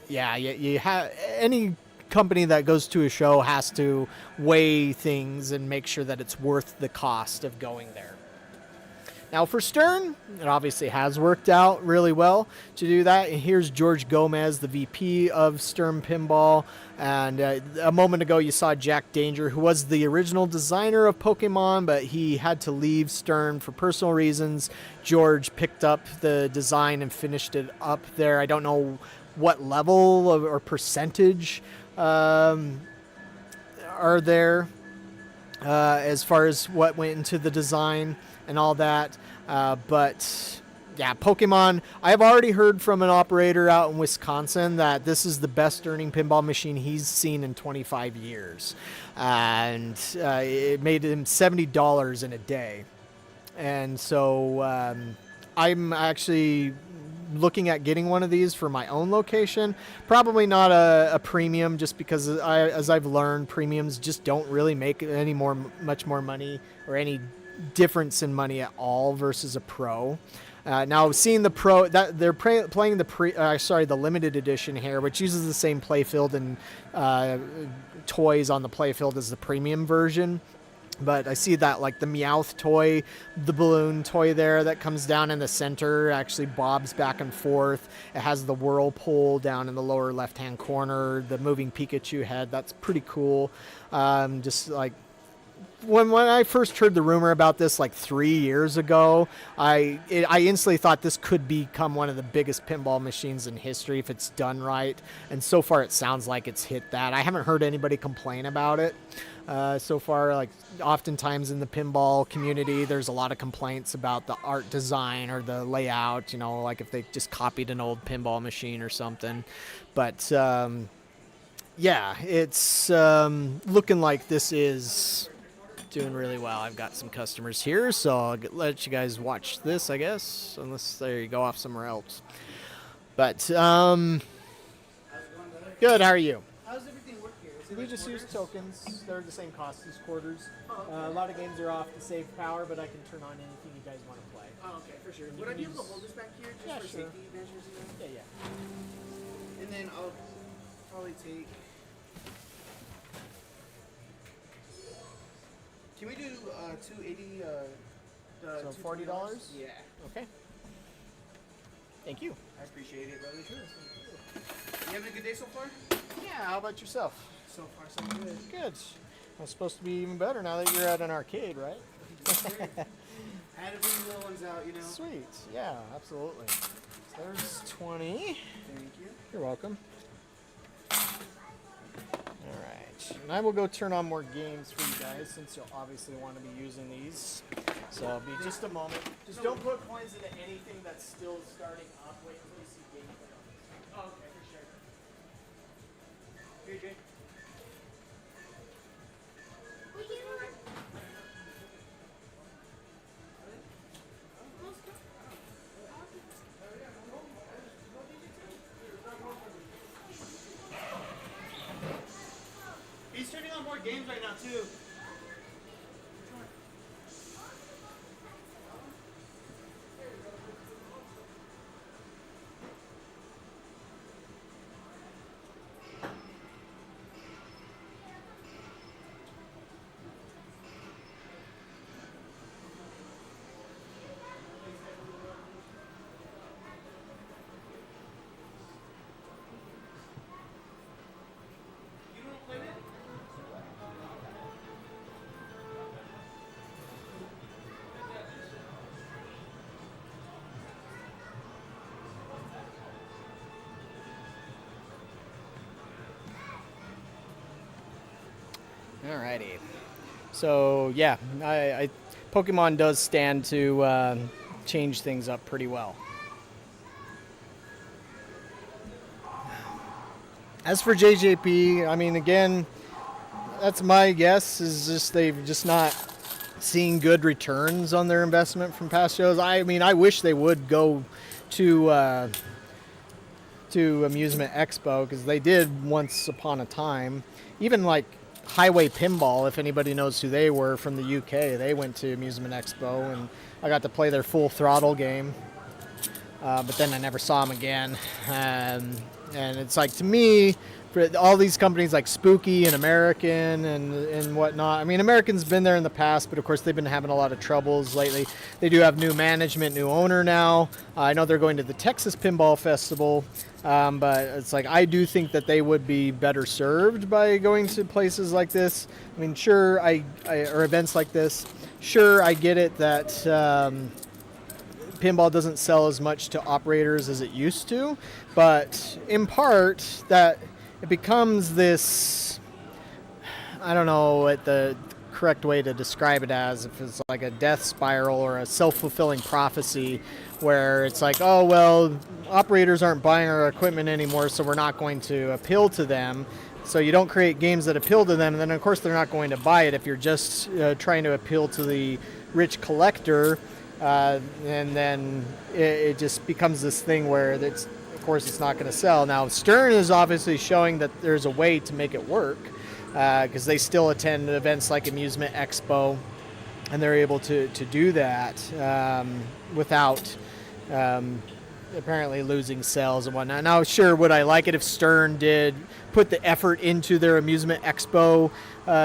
yeah, you have any company that goes to a show has to weigh things and make sure that it's worth the cost of going there. Now for Stern, it obviously has worked out really well to do that. And here's George Gomez, the VP of Stern Pinball. And a moment ago you saw Jack Danger, who was the original designer of Pokemon, but he had to leave Stern for personal reasons. George picked up the design and finished it up there. I don't know what level or percentage are there as far as what went into the design and all that. But yeah, Pokemon, I've already heard from an operator out in Wisconsin that this is the best earning pinball machine he's seen in 25 years. And it made him $70 in a day. And so I'm actually looking at getting one of these for my own location. Probably not a premium, just because as I've learned, premiums just don't really make much more money or any difference in money at all versus a pro. Now seeing the pro, that they're playing the limited edition here, which uses the same playfield and toys on the playfield as the premium version. But I see that like the Meowth toy, the balloon toy there that comes down in the center, actually bobs back and forth. It has the whirlpool down in the lower left-hand corner, the moving Pikachu head. That's pretty cool. Just like when I first heard the rumor about this like 3 years ago, I instantly thought this could become one of the biggest pinball machines in history if it's done right. And so far it sounds like it's hit that. I haven't heard anybody complain about it. So far, like oftentimes in the pinball community, there's a lot of complaints about the art design or the layout, like if they just copied an old pinball machine or something. But yeah, it's looking like this is doing really well. I've got some customers here, so I'll let you guys watch this, I guess, unless there you go off somewhere else. But good, how are you? How's everything work here? Is it We like just use quarters? tokens. They're the same cost as quarters. Oh, okay. A lot of games are off to save power, but I can turn on anything you guys want to play. Oh, okay, for sure. You Would I can be able to use- hold this back here just Yeah, for sure. safety measures? Yeah. And then I'll probably take. Can we do 280? So $40? Yeah, Okay. Thank you. I appreciate it, brother. Sure. You having a good day so far? Yeah, how about yourself? So far, so good. Good. Well, it's supposed to be even better now that you're at an arcade, right? I had to bring the little ones out, Sweet. Yeah, absolutely. So there's 20. Thank you. You're welcome. All right. And I will go turn on more games for you guys since you'll obviously want to be using these. So it'll be just a moment. Just don't put coins into anything that's still starting up. Wait until you see gameplay on this. Oh, okay, for sure. Here, Jay. He's turning on more games right now, too. You don't play it? Alrighty. So yeah, Pokemon does stand to change things up pretty well. As for JJP, I mean, again, that's my guess. Is just they've just not seen good returns on their investment from past shows. I mean, I wish they would go to Amusement Expo, because they did once upon a time. Even like Highway Pinball, if anybody knows who they were from the UK, they went to Amusement Expo, and I got to play their Full Throttle game. But then I never saw them again. And it's like, to me, for all these companies like Spooky and American and whatnot. I mean, American's been there in the past, but of course they've been having a lot of troubles lately. They do have new management, new owner now. I know they're going to the Texas Pinball Festival, but it's like I do think that they would be better served by going to places like this. I mean, sure, or events like this. Sure, I get it that pinball doesn't sell as much to operators as it used to, but in part that it becomes this, I don't know what the correct way to describe it as, if it's like a death spiral or a self-fulfilling prophecy where it's like, oh, well, operators aren't buying our equipment anymore, so we're not going to appeal to them. So you don't create games that appeal to them, and then of course they're not going to buy it if you're just trying to appeal to the rich collector, and then it just becomes this thing where it's, of course, it's not going to sell. Now, Stern is obviously showing that there's a way to make it work, because they still attend events like Amusement Expo, and they're able to do that without apparently losing sales and whatnot. Now, sure, would I like it if Stern did put the effort into their Amusement Expo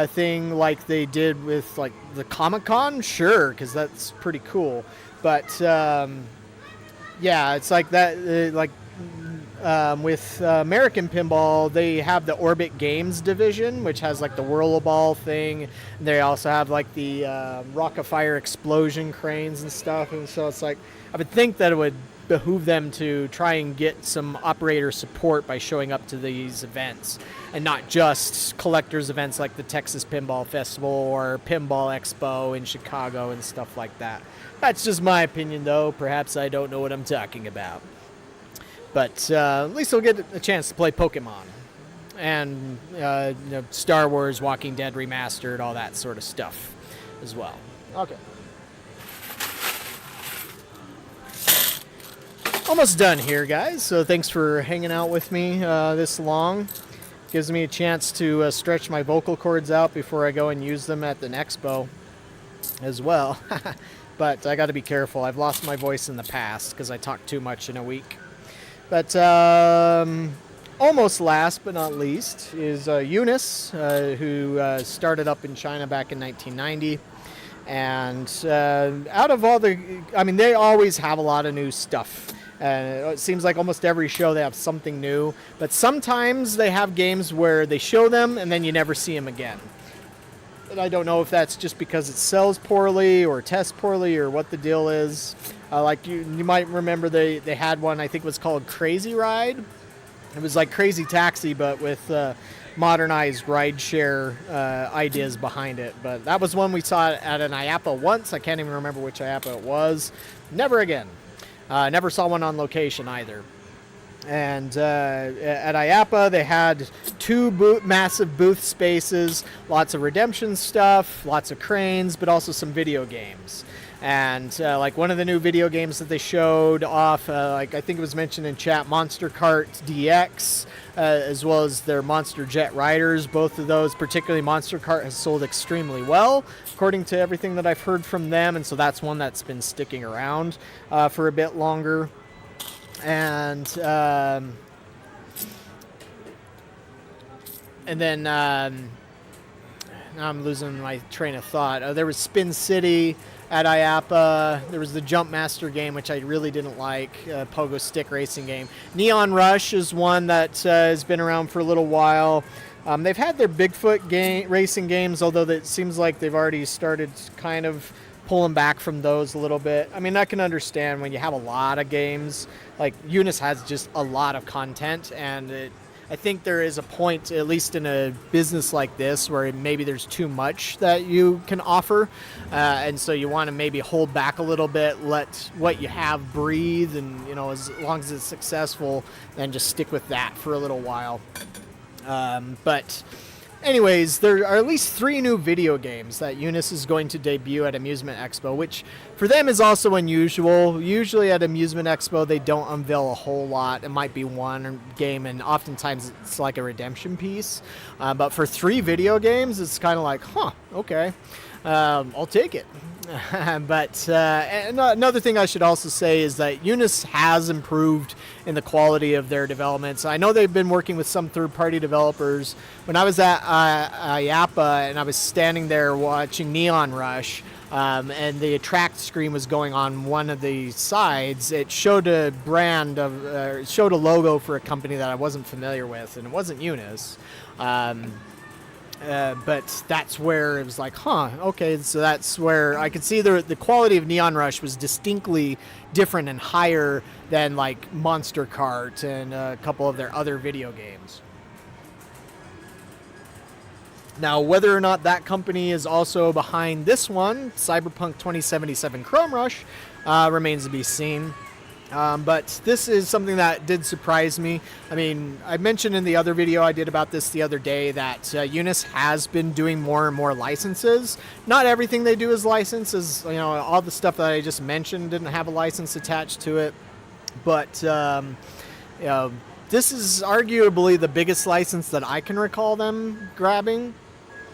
thing like they did with like the Comic-Con? Sure, because that's pretty cool. But yeah, it's like that. With American Pinball, they have the Orbit Games division, which has like the Whirlball thing. They also have like the Rock-afire explosion cranes and stuff. And so it's like, I would think that it would behoove them to try and get some operator support by showing up to these events and not just collectors events like the Texas Pinball Festival or Pinball Expo in Chicago and stuff like that. That's just my opinion, though. Perhaps I don't know what I'm talking about. But at least we'll get a chance to play Pokemon and Star Wars, Walking Dead Remastered, all that sort of stuff as well. Okay. Almost done here, guys. So thanks for hanging out with me this long. Gives me a chance to stretch my vocal cords out before I go and use them at the Expo as well. But I got to be careful. I've lost my voice in the past because I talk too much in a week. But almost last but not least is Unice, who started up in China back in 1990. And out of all they always have a lot of new stuff. It seems like almost every show they have something new. But sometimes they have games where they show them and then you never see them again. And I don't know if that's just because it sells poorly or tests poorly or what the deal is. Like you might remember they had one, I think it was called Crazy Ride. It was like Crazy Taxi, but with modernized rideshare ideas behind it. But that was one we saw at an IAPA once. I can't even remember which IAPA it was. Never again. Never saw one on location either. And at IAPA, they had two massive booth spaces, lots of redemption stuff, lots of cranes, but also some video games. And like one of the new video games that they showed off, like I think it was mentioned in chat, Monster Kart DX, as well as their Monster Jet Riders. Both of those, particularly Monster Kart, has sold extremely well, according to everything that I've heard from them. And so that's one that's been sticking around for a bit longer. And then now I'm losing my train of thought. There was Spin City at IAPA. There was the Jump Master game, which I really didn't like, pogo stick racing game. Neon Rush is one that has been around for a little while. They've had their Bigfoot racing games, although it seems like they've already started kind of pulling back from those a little bit. I mean, I can understand when you have a lot of games. Like Unice has just a lot of content, and I think there is a point, at least in a business like this, where maybe there's too much that you can offer, and so you want to maybe hold back a little bit, let what you have breathe, and as long as it's successful, then just stick with that for a little while. But anyways, there are at least 3 new video games that Unice is going to debut at Amusement Expo, which for them is also unusual. Usually at Amusement Expo, they don't unveil a whole lot. It might be one game, and oftentimes it's like a redemption piece. But for 3 video games, it's kind of like, huh, okay. I'll take it. But and another thing I should also say is that Unice has improved in the quality of their developments. I know they've been working with some third-party developers. When I was at IAPA and I was standing there watching Neon Rush, and the attract screen was going on one of the sides, it showed a brand of, it showed a logo for a company that I wasn't familiar with, and it wasn't Unice. But that's where it was like, huh, okay, so that's where I could see the quality of Neon Rush was distinctly different and higher than like Monster Kart and a couple of their other video games. Now, whether or not that company is also behind this one, Cyberpunk 2077 Chrome Rush, remains to be seen. But this is something that did surprise me. I mean, I mentioned in the other video I did about this the other day that Unice has been doing more and more licenses. Not everything they do is licensed, all the stuff that I just mentioned didn't have a license attached to it. But this is arguably the biggest license that I can recall them grabbing.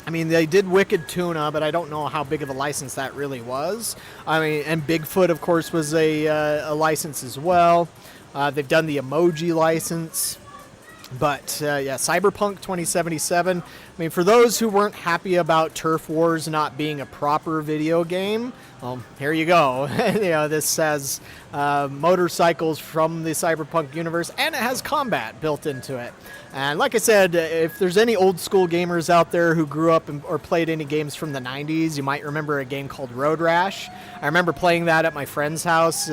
I mean, they did Wicked Tuna, but I don't know how big of a license that really was. I mean, and Bigfoot, of course, was a license as well. They've done the emoji license. But, yeah, Cyberpunk 2077. I mean, for those who weren't happy about Turf Wars not being a proper video game, well, here you go. This has motorcycles from the Cyberpunk universe, and it has combat built into it. And like I said, if there's any old school gamers out there who grew up or played any games from the 90s, you might remember a game called Road Rash. I remember playing that at my friend's house.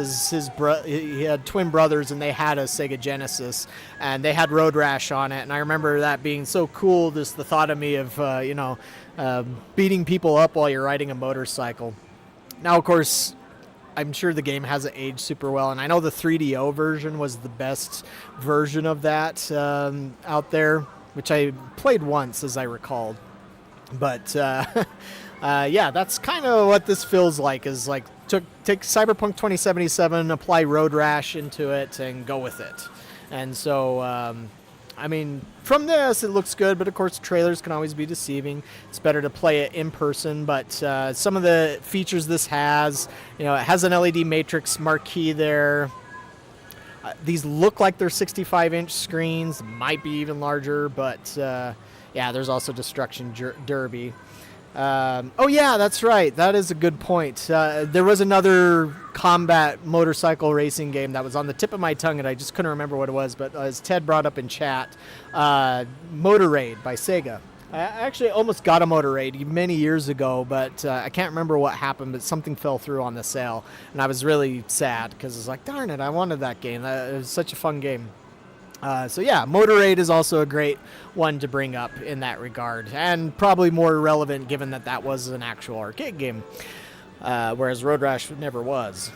He had twin brothers, and they had a Sega Genesis, and they had Road Rash on it. And I remember that being so cool, just the thought of me of, beating people up while you're riding a motorcycle. Now, of course, I'm sure the game hasn't aged super well, and I know the 3DO version was the best version of that out there, which I played once, as I recalled. But, yeah, that's kind of what this feels like, is like take Cyberpunk 2077, apply Road Rash into it, and go with it. And so, I mean, from this, it looks good, but of course, trailers can always be deceiving. It's better to play it in person, but some of the features this has, it has an LED matrix marquee there. These look like they're 65-inch screens, might be even larger, but yeah, there's also Destruction Derby. Oh yeah, that's right. That is a good point. There was another combat motorcycle racing game that was on the tip of my tongue, and I just couldn't remember what it was. But as Ted brought up in chat, Motor Raid by Sega. I actually almost got a Motor Raid many years ago, but I can't remember what happened. But something fell through on the sale, and I was really sad because I was like, darn it, I wanted that game. It was such a fun game. So yeah, Motor Raid is also a great one to bring up in that regard, and probably more relevant given that that was an actual arcade game, whereas Road Rash never was.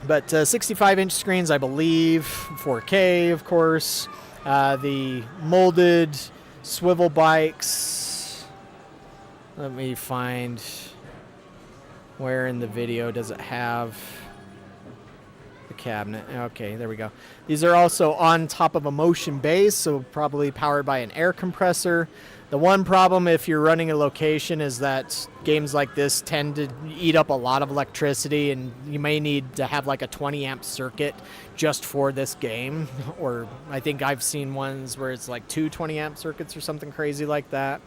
But 65-inch screens, I believe, 4K, of course, the molded swivel bikes. Let me find where in the video does it have the cabinet. Okay, there we go. These are also on top of a motion base, so probably powered by an air compressor. The one problem if you're running a location is that games like this tend to eat up a lot of electricity, and you may need to have like a 20 amp circuit just for this game. Or I think I've seen ones where it's like 2 20 amp circuits or something crazy like that.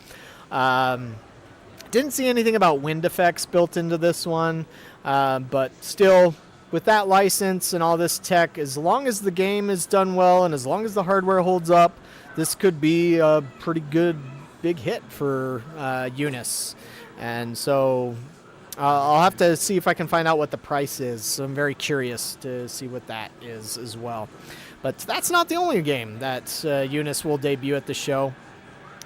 Didn't see anything about wind effects built into this one, but still, with that license and all this tech, as long as the game is done well and as long as the hardware holds up, this could be a pretty good big hit for Unice. And so I'll have to see if I can find out what the price is. So I'm very curious to see what that is as well. But that's not the only game that Unice will debut at the show.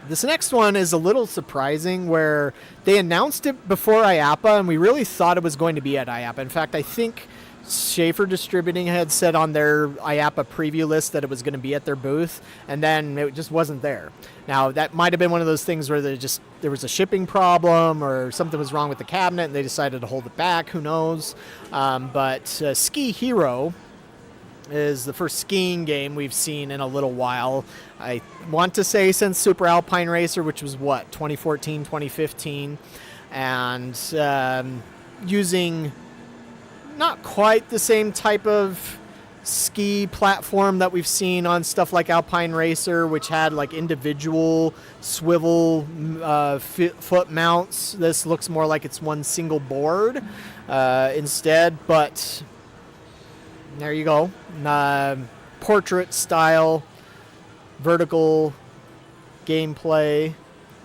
This next one is a little surprising, where they announced it before IAPA, and we really thought it was going to be at IAPA. In fact, I think Schaefer Distributing had said on their IAPA preview list that it was going to be at their booth, and then it just wasn't there. Now, that might have been one of those things where there was a shipping problem or something was wrong with the cabinet, and they decided to hold it back. Who knows? But Ski Hero is the first skiing game we've seen in a little while. I want to say since Super Alpine Racer, which was, 2014, 2015. and using not quite the same type of ski platform that we've seen on stuff like Alpine Racer, which had like individual swivel foot mounts. This looks more like it's one single board instead, but there you go. Portrait style, vertical gameplay,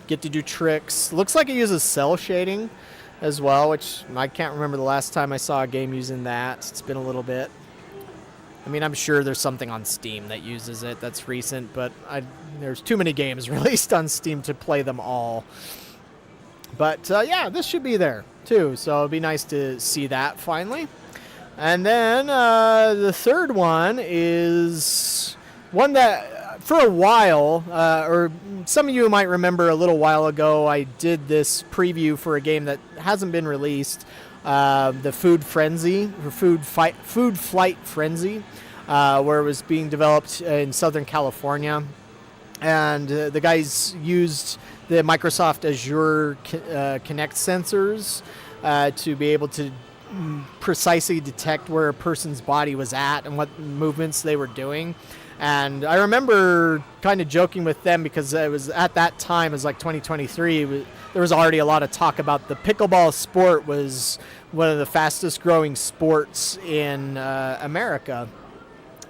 get to do tricks. Looks like it uses cell shading as well, which I can't remember the last time I saw a game using that. It's been a little bit. I mean, I'm sure there's something on Steam that uses it that's recent, but there's too many games released on Steam to play them all. But yeah, this should be there too, so it'd be nice to see that finally. And then the third one is one that for a while, or some of you might remember a little while ago, I did this preview for a game that hasn't been released. The Food Flight Frenzy, where it was being developed in Southern California, and the guys used the Microsoft Azure Kinect sensors to be able to precisely detect where a person's body was at and what movements they were doing. And I remember kind of joking with them because it was at that time, it was like 2023, there was already a lot of talk about the pickleball sport was one of the fastest growing sports in America.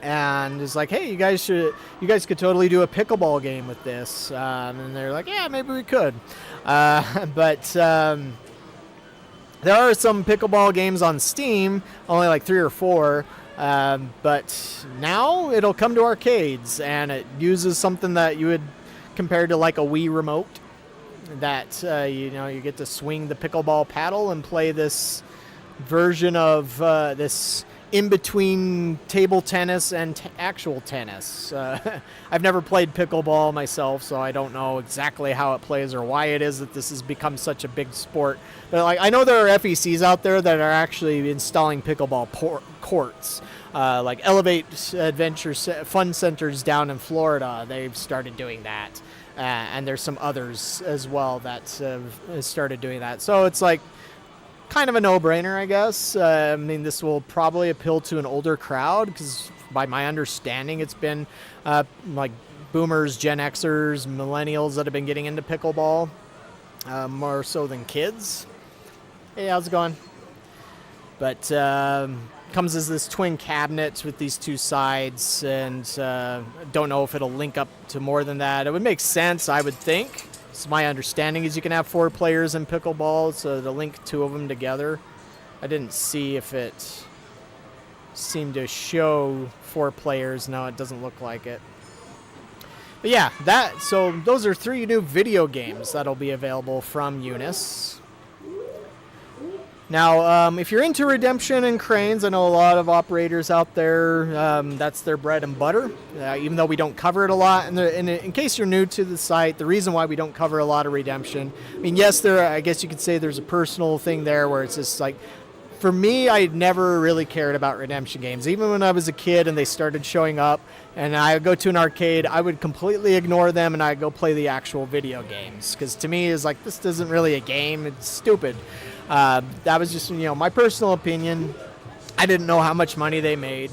And it's like, hey, you guys could totally do a pickleball game with this. And they're like, yeah, maybe we could. But there are some pickleball games on Steam, only like 3 or 4. But now it'll come to arcades, and it uses something that you would compare to like a Wii remote. That you get to swing the pickleball paddle and play this version of this in between table tennis and actual tennis. I've never played pickleball myself, so I don't know exactly how it plays or why it is that this has become such a big sport. But like, I know there are FECs out there that are actually installing pickleball courts. Like Elevate Adventure Fun Centers down in Florida, they've started doing that. And there's some others as well that have started doing that. So it's like kind of a no-brainer, I guess. I mean, this will probably appeal to an older crowd because by my understanding, it's been like boomers, Gen Xers, millennials that have been getting into pickleball more so than kids. Hey, how's it going? But comes as this twin cabinet with these 2 sides, and don't know if it'll link up to more than that. It would make sense, I would think. So my understanding is you can have 4 players in pickleball, so to link 2 of them together. I didn't see if it seemed to show 4 players. No, it doesn't look like it. But yeah, so those are 3 new video games that'll be available from Unice. Now, if you're into redemption and cranes, I know a lot of operators out there, that's their bread and butter, even though we don't cover it a lot. And in case you're new to the site, the reason why we don't cover a lot of redemption, I mean, yes, I guess you could say there's a personal thing there where it's just like, for me, I never really cared about redemption games. Even when I was a kid and they started showing up and I would go to an arcade, I would completely ignore them and I'd go play the actual video games. Because to me, it's like, this isn't really a game. It's stupid. That was just, my personal opinion. I didn't know how much money they made.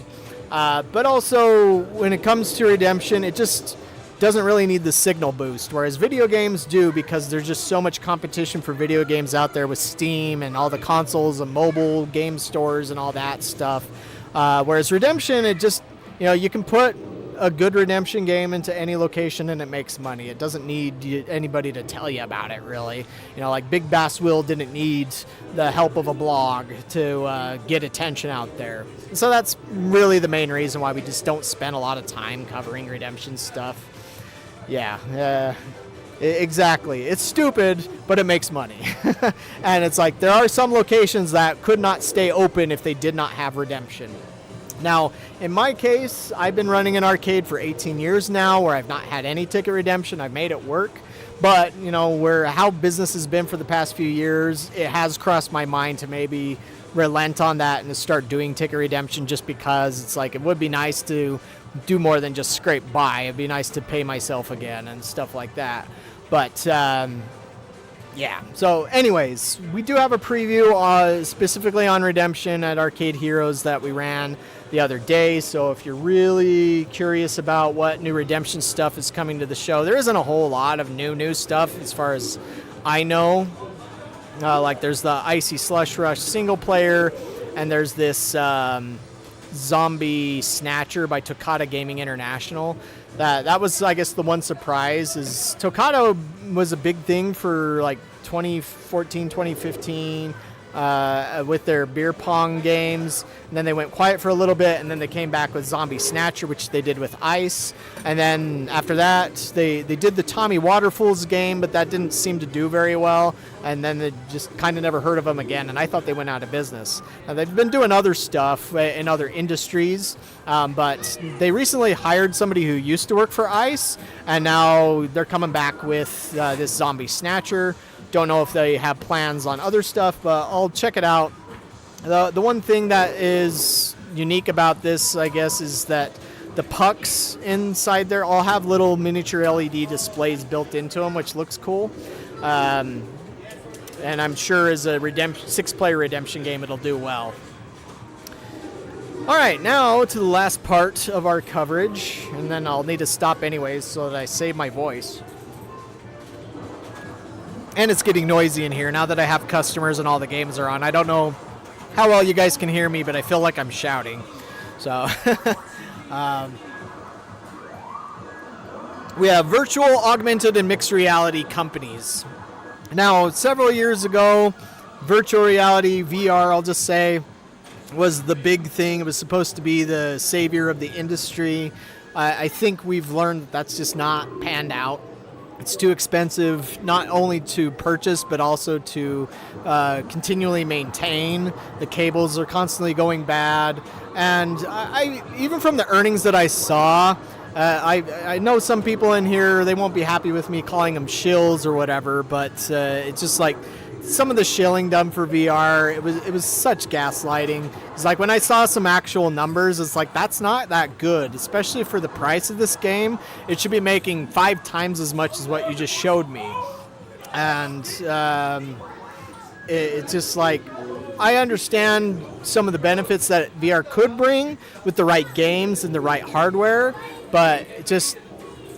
But also, when it comes to redemption, it just doesn't really need the signal boost, whereas video games do, because there's just so much competition for video games out there with Steam and all the consoles and mobile game stores and all that stuff. Whereas redemption, it just, you can put a good redemption game into any location and it makes money. It doesn't need anybody to tell you about it, really. Like Big Bass Will didn't need the help of a blog to get attention out there. So that's really the main reason why we just don't spend a lot of time covering redemption stuff. Yeah, exactly. It's stupid, but it makes money. And it's like there are some locations that could not stay open if they did not have redemption. Now, in my case, I've been running an arcade for 18 years now where I've not had any ticket redemption. I've made it work. But, how business has been for the past few years, it has crossed my mind to maybe relent on that and to start doing ticket redemption, just because it's like it would be nice to do more than just scrape by. It'd be nice to pay myself again and stuff like that. But, yeah. So, anyways, we do have a preview specifically on Redemption at Arcade Heroes that we ran the other day. So, if you're really curious about what new Redemption stuff is coming to the show, there isn't a whole lot of new stuff as far as I know. Like, there's the Icy Slush Rush single player, and there's this Zombie Snatcher by Toccata Gaming International. That was, I guess, the one surprise is Toccata was a big thing for like 2014, 2015 with their beer pong games, and then they went quiet for a little bit, and then they came back with Zombie Snatcher, which they did with Ice, and then after that they did the Tommy Waterfalls game, but that didn't seem to do very well, and then they just kind of never heard of them again, and I thought they went out of business. Now, they've been doing other stuff in other industries, but they recently hired somebody who used to work for Ice, and now they're coming back with this Zombie Snatcher. Don't know if they have plans on other stuff, but I'll check it out. The one thing that is unique about this, I guess, is that the pucks inside there all have little miniature LED displays built into them, which looks cool. And I'm sure as a six-player Redemption game, it'll do well. All right, now to the last part of our coverage, and then I'll need to stop anyways so that I save my voice. And it's getting noisy in here now that I have customers and all the games are on. I don't know how well you guys can hear me, but I feel like I'm shouting. So we have virtual, augmented, and mixed reality companies. Now, several years ago, virtual reality, VR, I'll just say, was the big thing. It was supposed to be the savior of the industry. I think we've learned that that's just not panned out. It's too expensive, not only to purchase, but also to continually maintain. The cables are constantly going bad. And I even from the earnings that I saw, I know some people in here, they won't be happy with me calling them shills or whatever, but it's just like some of the shilling done for VR, it was such gaslighting. It's like when I saw some actual numbers, it's like that's not that good, especially for the price of this game. It should be making 5 times as much as what you just showed me. And it's just like, I understand some of the benefits that VR could bring with the right games and the right hardware, but it just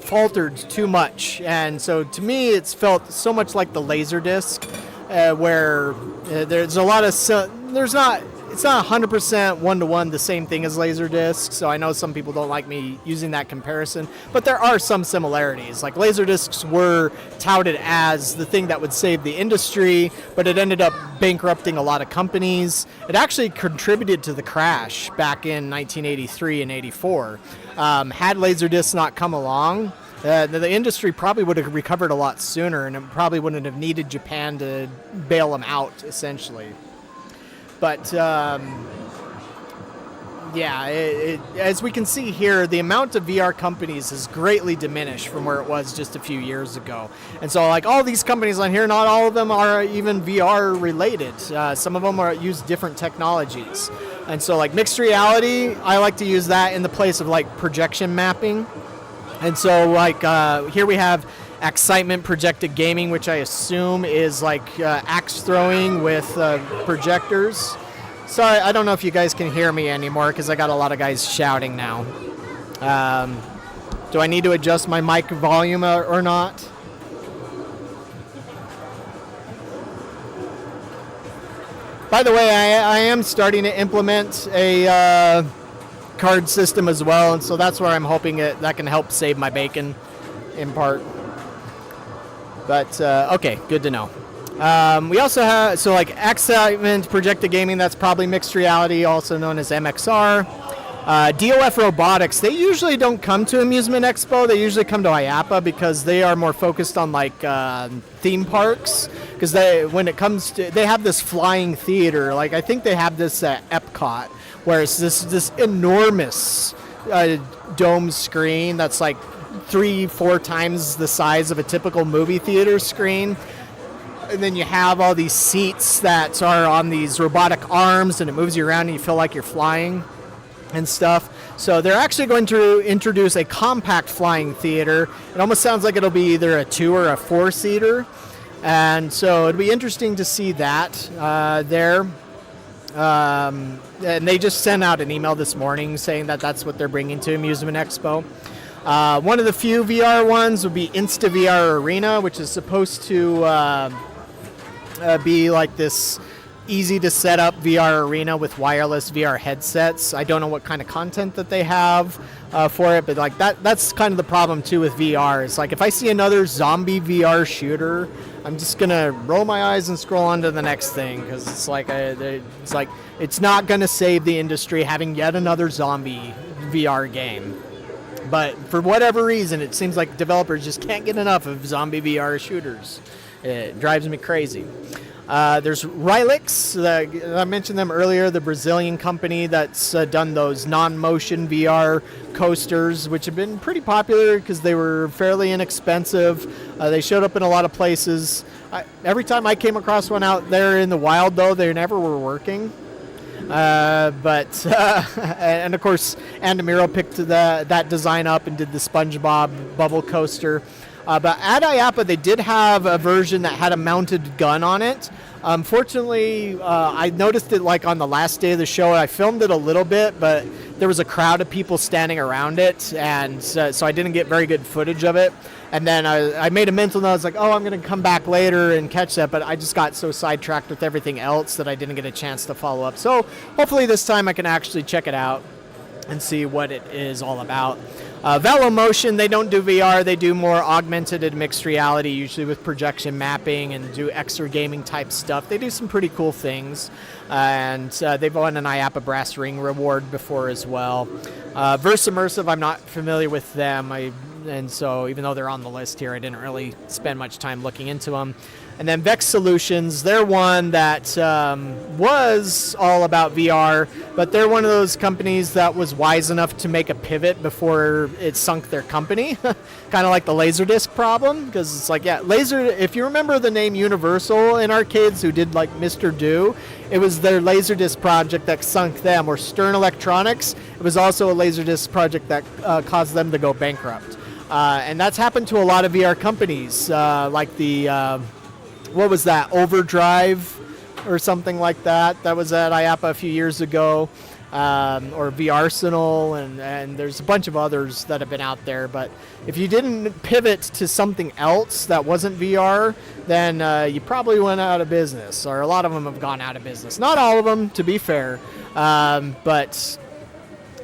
faltered too much. And so to me, it's felt so much like the Laserdisc. Where there's a lot of it's not 100% one-to-one the same thing as Laserdisc, so I know some people don't like me using that comparison, but there are some similarities. Like Laserdiscs were touted as the thing that would save the industry, but it ended up bankrupting a lot of companies. It contributed to the crash back in 1983 and 84. Had Laserdiscs not come along, the industry probably would have recovered a lot sooner, and it probably wouldn't have needed Japan to bail them out, essentially. But, as we can see here, the amount of VR companies has greatly diminished from where it was just a few years ago. And so, like, all these companies on here, not all of them are even VR related. Some of them use different technologies. And so, like, mixed reality, I like to use that in the place of, like, projection mapping. And so, like, here we have Excitement Projected Gaming, which I assume is like axe throwing with projectors. Sorry, I don't know if you guys can hear me anymore because I got a lot of guys shouting now. Do I need to adjust my mic volume or not? By the way, I am starting to implement a card system as well, and so that's where I'm hoping that can help save my bacon in part. But okay, good to know. We also have like Excitement Projected Gaming, that's probably mixed reality, also known as MXR. DOF Robotics, they usually don't come to Amusement Expo. They usually come to IAAPA because they are more focused on like theme parks. Because they have this flying theater. Like I think they have this at Epcot, where it's this enormous dome screen that's like 3-4 times the size of a typical movie theater screen. And then you have all these seats that are on these robotic arms, and it moves you around and you feel like you're flying and stuff. So they're actually going to introduce a compact flying theater. It almost sounds like it'll be either a 2 or a 4-seater. And so it'd be interesting to see that there. And they just sent out an email this morning saying that that's what they're bringing to Amusement Expo. One of the few VR ones would be Insta VR Arena, which is supposed to be like this easy to set up VR arena with wireless VR headsets. I don't know what kind of content that they have for it, but like that's kind of the problem too with VR. It's like if I see another zombie VR shooter, I'm just gonna roll my eyes and scroll on to the next thing, because it's like it's not gonna save the industry having yet another zombie VR game. But for whatever reason, it seems like developers just can't get enough of zombie VR shooters. It drives me crazy. There's Rylix, I mentioned them earlier, the Brazilian company that's done those non-motion VR coasters, which have been pretty popular because they were fairly inexpensive. They showed up in a lot of places. Every time I came across one out there in the wild, though, they never were working. And of course, Andamiro picked that design up and did the SpongeBob bubble coaster. But at IAAPA, they did have a version that had a mounted gun on it. Unfortunately, I noticed it like on the last day of the show. I filmed it a little bit, but there was a crowd of people standing around it, and so I didn't get very good footage of it. And then I made a mental note. I was like, oh, I'm going to come back later and catch that, but I just got so sidetracked with everything else that I didn't get a chance to follow up. So hopefully this time I can actually check it out and see what it is all about. Velomotion, they don't do VR, they do more augmented and mixed reality, usually with projection mapping, and do extra gaming type stuff. They do some pretty cool things, and they've won an IAAPA Brass Ring Reward before as well. Versimmersive, I'm not familiar with them, and so even though they're on the list here, I didn't really spend much time looking into them. And then Vex Solutions, they're one that was all about VR, but they're one of those companies that was wise enough to make a pivot before it sunk their company. Kind of like the Laserdisc problem, because it's like, yeah, if you remember the name Universal in arcades, who did like Mr. Do, it was their Laserdisc project that sunk them, or Stern Electronics, it was also a Laserdisc project that caused them to go bankrupt. And that's happened to a lot of VR companies, like the... what was that, Overdrive or something like that? That was at IAAPA a few years ago, or V-Arsenal, and there's a bunch of others that have been out there. But if you didn't pivot to something else that wasn't VR, then you probably went out of business, or a lot of them have gone out of business. Not all of them, to be fair, but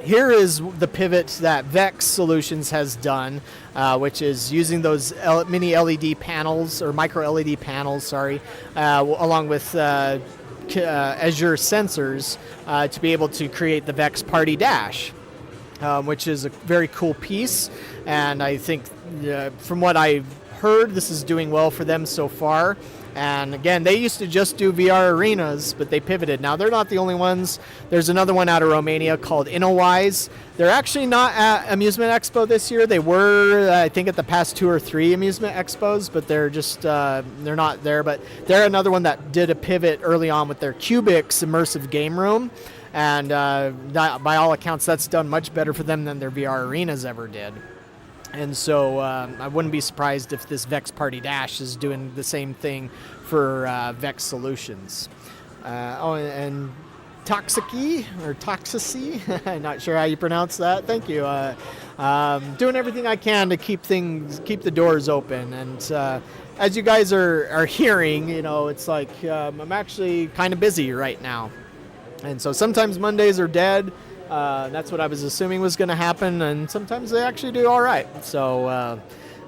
here is the pivot that Vex Solutions has done, which is using those mini LED panels, or micro LED panels, sorry, along with Azure sensors to be able to create the Vex Party Dash, which is a very cool piece. And I think from what I've heard, this is doing well for them so far. And again, they used to just do VR arenas, but they pivoted. Now, they're not the only ones. There's another one out of Romania called Inowise. They're actually not at Amusement Expo this year. They were, I think, at the past 2 or 3 Amusement Expos, but they're just, they're not there. But they're another one that did a pivot early on with their Cubics immersive game room. And by all accounts, that's done much better for them than their VR arenas ever did. And so I wouldn't be surprised if this Vex Party Dash is doing the same thing for Vex Solutions. And Toxicy, or Toxicy, I'm not sure how you pronounce that. Thank you. Doing everything I can to keep the doors open. And as you guys are hearing, you know, it's like I'm actually kind of busy right now. And so sometimes Mondays are dead. That's what I was assuming was going to happen, and sometimes they actually do all right. So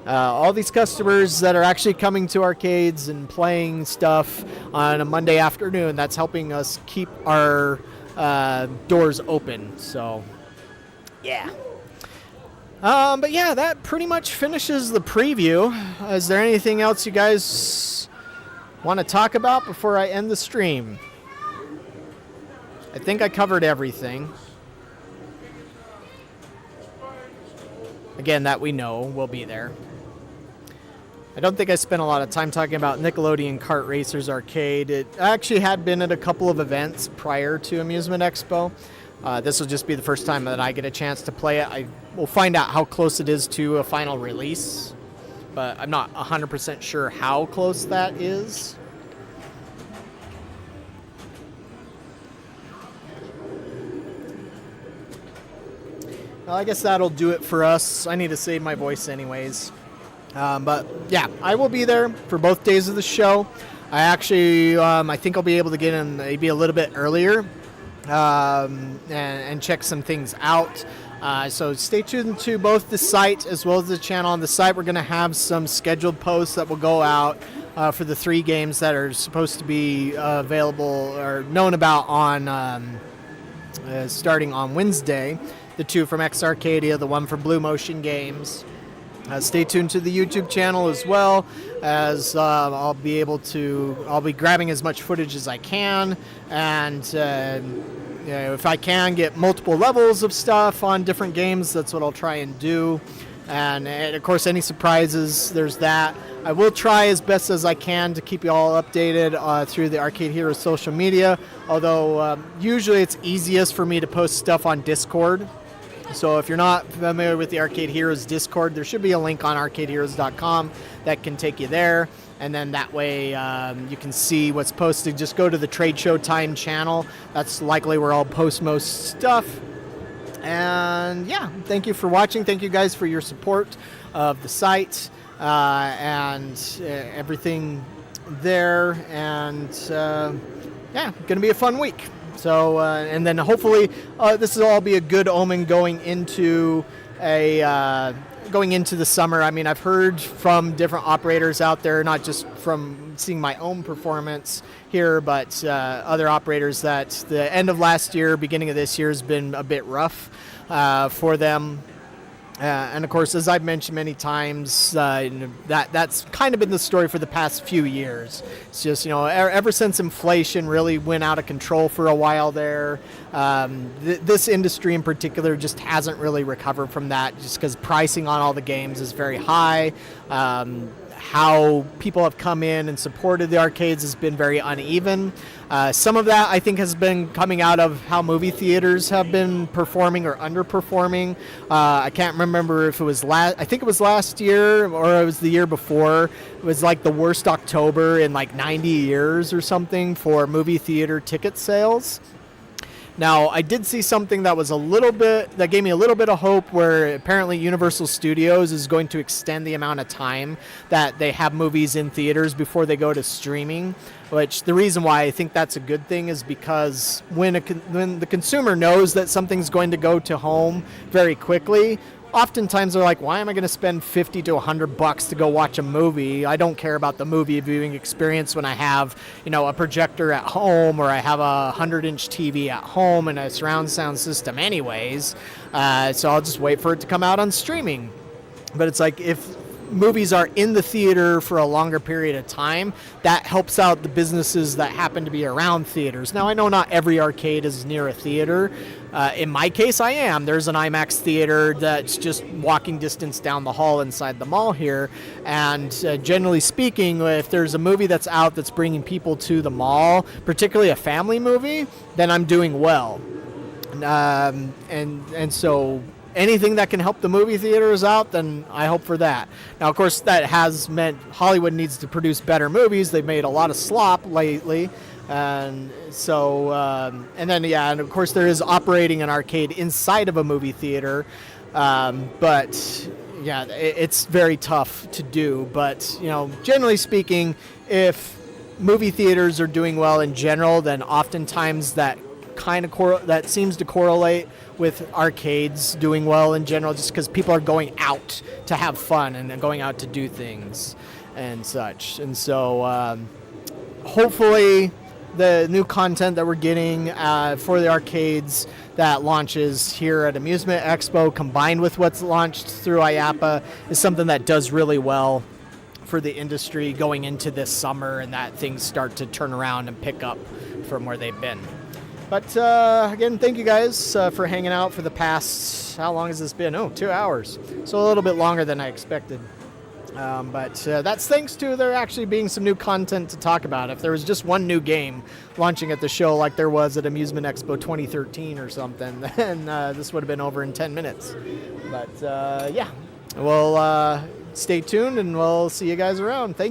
all these customers that are actually coming to arcades and playing stuff on a Monday afternoon, that's helping us keep our doors open. So, yeah. But yeah, that pretty much finishes the preview. Is there anything else you guys want to talk about before I end the stream? I think I covered everything. Again, that we know will be there. I don't think I spent a lot of time talking about Nickelodeon Kart Racers Arcade. It actually had been at a couple of events prior to Amusement Expo. This will just be the first time that I get a chance to play it. I will find out how close it is to a final release but I'm not 100% sure how close that is. Well, I guess that'll do it for us. I need to save my voice anyways. But yeah, I will be there for both days of the show. I actually, I think I'll be able to get in maybe a little bit earlier and check some things out. So stay tuned to both the site as well as the channel. On the site, we're going to have some scheduled posts that will go out for the 3 games that are supposed to be available or known about on starting on Wednesday. The 2 from Exa Arcadia, the 1 from Blue Motion Games. Stay tuned to the YouTube channel as well, as I'll be grabbing as much footage as I can, and if I can get multiple levels of stuff on different games, that's what I'll try and do. And of course, any surprises, there's that. I will try as best as I can to keep you all updated through the Arcade Heroes social media, although usually it's easiest for me to post stuff on Discord. So if you're not familiar with the Arcade Heroes Discord, there should be a link on arcadeheroes.com that can take you there. And then that way you can see what's posted. Just go to the Trade Show Time channel. That's likely where I'll post most stuff. And yeah, thank you for watching. Thank you guys for your support of the site and everything there. And yeah, going to be a fun week. So, and then hopefully this will all be a good omen going into the summer. I mean, I've heard from different operators out there, not just from seeing my own performance here, but other operators, that the end of last year, beginning of this year has been a bit rough for them. And of course, as I've mentioned many times, that's kind of been the story for the past few years. It's just, ever since inflation really went out of control for a while there, this industry in particular just hasn't really recovered from that, just because pricing on all the games is very high. How people have come in and supported the arcades has been very uneven. Some of that, I think, has been coming out of how movie theaters have been performing or underperforming. I can't remember if it was I think it was last year or it was the year before. It was like the worst October in like 90 years or something for movie theater ticket sales. Now, I did see something that gave me a little bit of hope, where apparently Universal Studios is going to extend the amount of time that they have movies in theaters before they go to streaming, which the reason why I think that's a good thing is because when the consumer knows that something's going to go to home very quickly, oftentimes they're like, why am I going to spend $50 to $100 to go watch a movie? I don't care about the movie viewing experience when I have, a projector at home, or I have a 100-inch TV at home and a surround sound system anyways. So I'll just wait for it to come out on streaming. But it's like, if movies are in the theater for a longer period of time, that helps out the businesses that happen to be around theaters. Now, I know not every arcade is near a theater. In my case, I am. There's an IMAX theater that's just walking distance down the hall inside the mall here. And generally speaking, if there's a movie that's out that's bringing people to the mall, particularly a family movie, then I'm doing well. And so anything that can help the movie theaters out, then I hope for that. Now, of course, that has meant Hollywood needs to produce better movies. They've made a lot of slop lately. And so, and of course, there is operating an arcade inside of a movie theater. But yeah, it's very tough to do. But, generally speaking, if movie theaters are doing well in general, then oftentimes that seems to correlate with arcades doing well in general, just because people are going out to have fun and going out to do things and such. And so hopefully the new content that we're getting for the arcades that launches here at Amusement Expo, combined with what's launched through IAPA, is something that does really well for the industry going into this summer, and that things start to turn around and pick up from where they've been. But again, thank you guys for hanging out for the past, how long has this been? 2 hours. So a little bit longer than I expected. But that's thanks to there actually being some new content to talk about. If there was just one new game launching at the show like there was at Amusement Expo 2013 or something, then this would have been over in 10 minutes. But yeah, we'll stay tuned, and we'll see you guys around. Thank